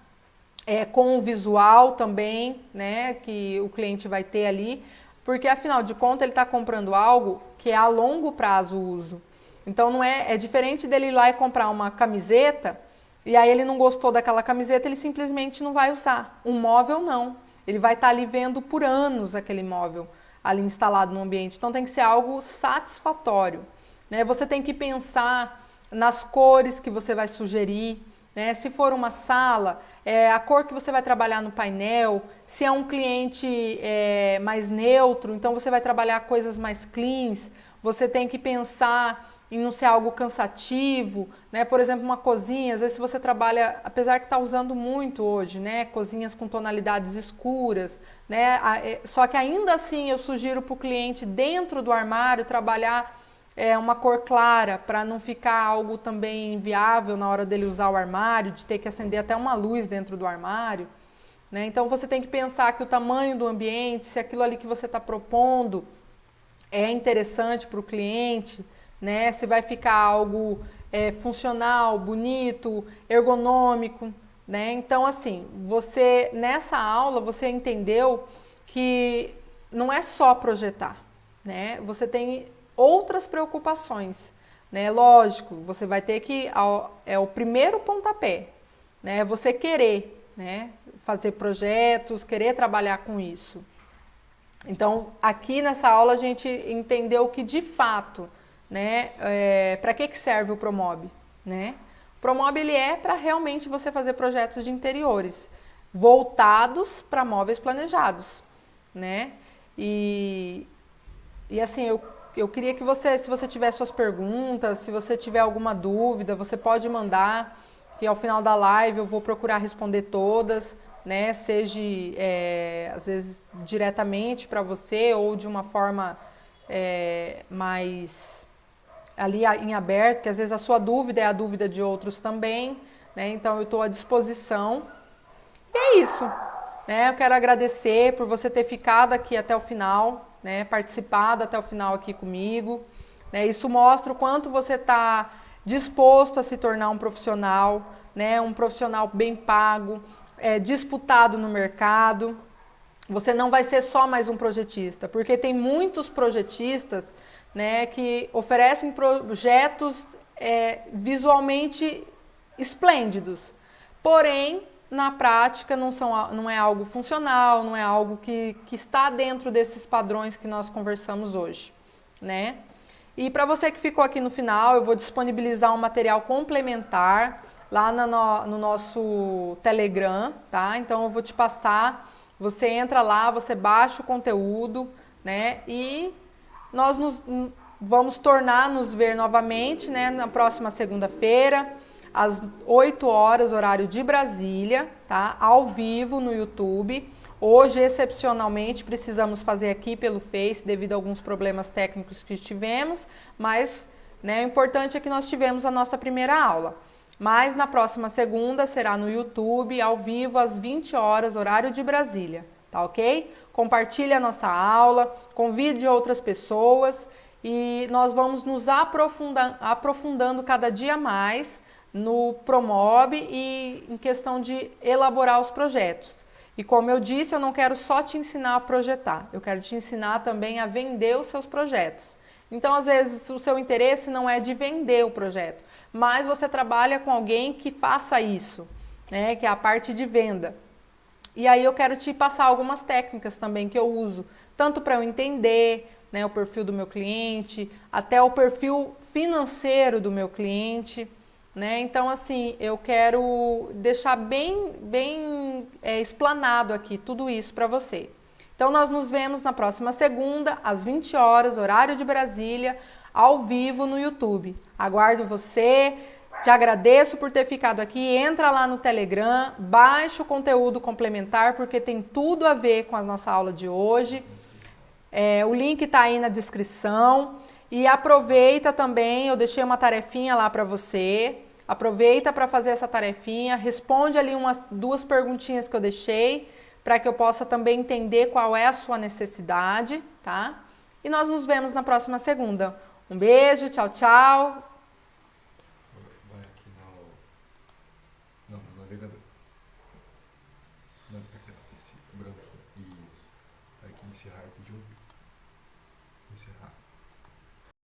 com o visual também, né, que o cliente vai ter ali, porque afinal de contas ele está comprando algo que é a longo prazo o uso. Então não é diferente dele ir lá e comprar uma camiseta. E aí ele não gostou daquela camiseta, ele simplesmente não vai usar. Um móvel não. Ele vai estar ali vendo por anos aquele móvel ali instalado no ambiente. Então tem que ser algo satisfatório, né? Você tem que pensar nas cores que você vai sugerir, né? Se for uma sala, a cor que você vai trabalhar no painel. Se é um cliente mais neutro, então você vai trabalhar coisas mais cleans. Você tem que pensar em não ser algo cansativo, né? Por exemplo, uma cozinha, às vezes se você trabalha, apesar que está usando muito hoje, né? Cozinhas com tonalidades escuras, né? Só que ainda assim eu sugiro para o cliente dentro do armário trabalhar uma cor clara, para não ficar algo também inviável na hora dele usar o armário, de ter que acender até uma luz dentro do armário, né? Então você tem que pensar que o tamanho do ambiente, se aquilo ali que você está propondo é interessante para o cliente, né? Se vai ficar algo funcional, bonito, ergonômico, né? Então, assim, você nessa aula você entendeu que não é só projetar, né? Você tem outras preocupações, né? Lógico, você vai ter que é o primeiro pontapé, né? Você querer, né? Fazer projetos, querer trabalhar com isso. Então, aqui nessa aula a gente entendeu que de fato, né? Para que serve o Promob, né? O Promob ele é para realmente você fazer projetos de interiores voltados para móveis planejados, né? E assim, eu queria que você, se você tiver suas perguntas, se você tiver alguma dúvida, você pode mandar, que ao final da live eu vou procurar responder todas, né? Seja às vezes diretamente para você ou de uma forma mais ali em aberto, que às vezes a sua dúvida é a dúvida de outros também, né? Então eu estou à disposição. E é isso, né? Eu quero agradecer por você ter ficado aqui até o final, né? Participado até o final aqui comigo, né? Isso mostra o quanto você está disposto a se tornar um profissional, né? Um profissional bem pago, disputado no mercado. Você não vai ser só mais um projetista, porque tem muitos projetistas, né, que oferecem projetos visualmente esplêndidos, porém na prática não é algo funcional, não é algo que está dentro desses padrões que nós conversamos hoje, né? E para você que ficou aqui no final, eu vou disponibilizar um material complementar lá no nosso Telegram, tá? Então eu vou te passar, você entra lá, você baixa o conteúdo, né? E nós vamos nos ver novamente, né? Na próxima segunda-feira, às 8 horas, horário de Brasília, tá? Ao vivo no YouTube. Hoje, excepcionalmente, precisamos fazer aqui pelo Face, devido a alguns problemas técnicos que tivemos, mas, né, o importante é que nós tivemos a nossa primeira aula. Mas na próxima segunda será no YouTube, ao vivo, às 20 horas, horário de Brasília, tá ok? Compartilhe a nossa aula, convide outras pessoas e nós vamos nos aprofundando cada dia mais no Promob e em questão de elaborar os projetos. E como eu disse, eu não quero só te ensinar a projetar, eu quero te ensinar também a vender os seus projetos. Então, às vezes, o seu interesse não é de vender o projeto, mas você trabalha com alguém que faça isso, né, que é a parte de venda. E aí eu quero te passar algumas técnicas também que eu uso, tanto para eu entender, né, o perfil do meu cliente, até o perfil financeiro do meu cliente, né? Então, assim, eu quero deixar bem explanado aqui tudo isso para você. Então, nós nos vemos na próxima segunda, às 20 horas, horário de Brasília, ao vivo no YouTube. Aguardo você, te agradeço por ter ficado aqui, entra lá no Telegram, baixa o conteúdo complementar, porque tem tudo a ver com a nossa aula de hoje. O link está aí na descrição. E aproveita também, eu deixei uma tarefinha lá para você. Aproveita para fazer essa tarefinha, responde ali duas perguntinhas que eu deixei, para que eu possa também entender qual é a sua necessidade, tá? E nós nos vemos na próxima segunda. Um beijo, tchau, tchau. Vai aqui no navegador. Não, esse branquinho. Isso. Aqui encerrar aqui de ouvir. Encerrar.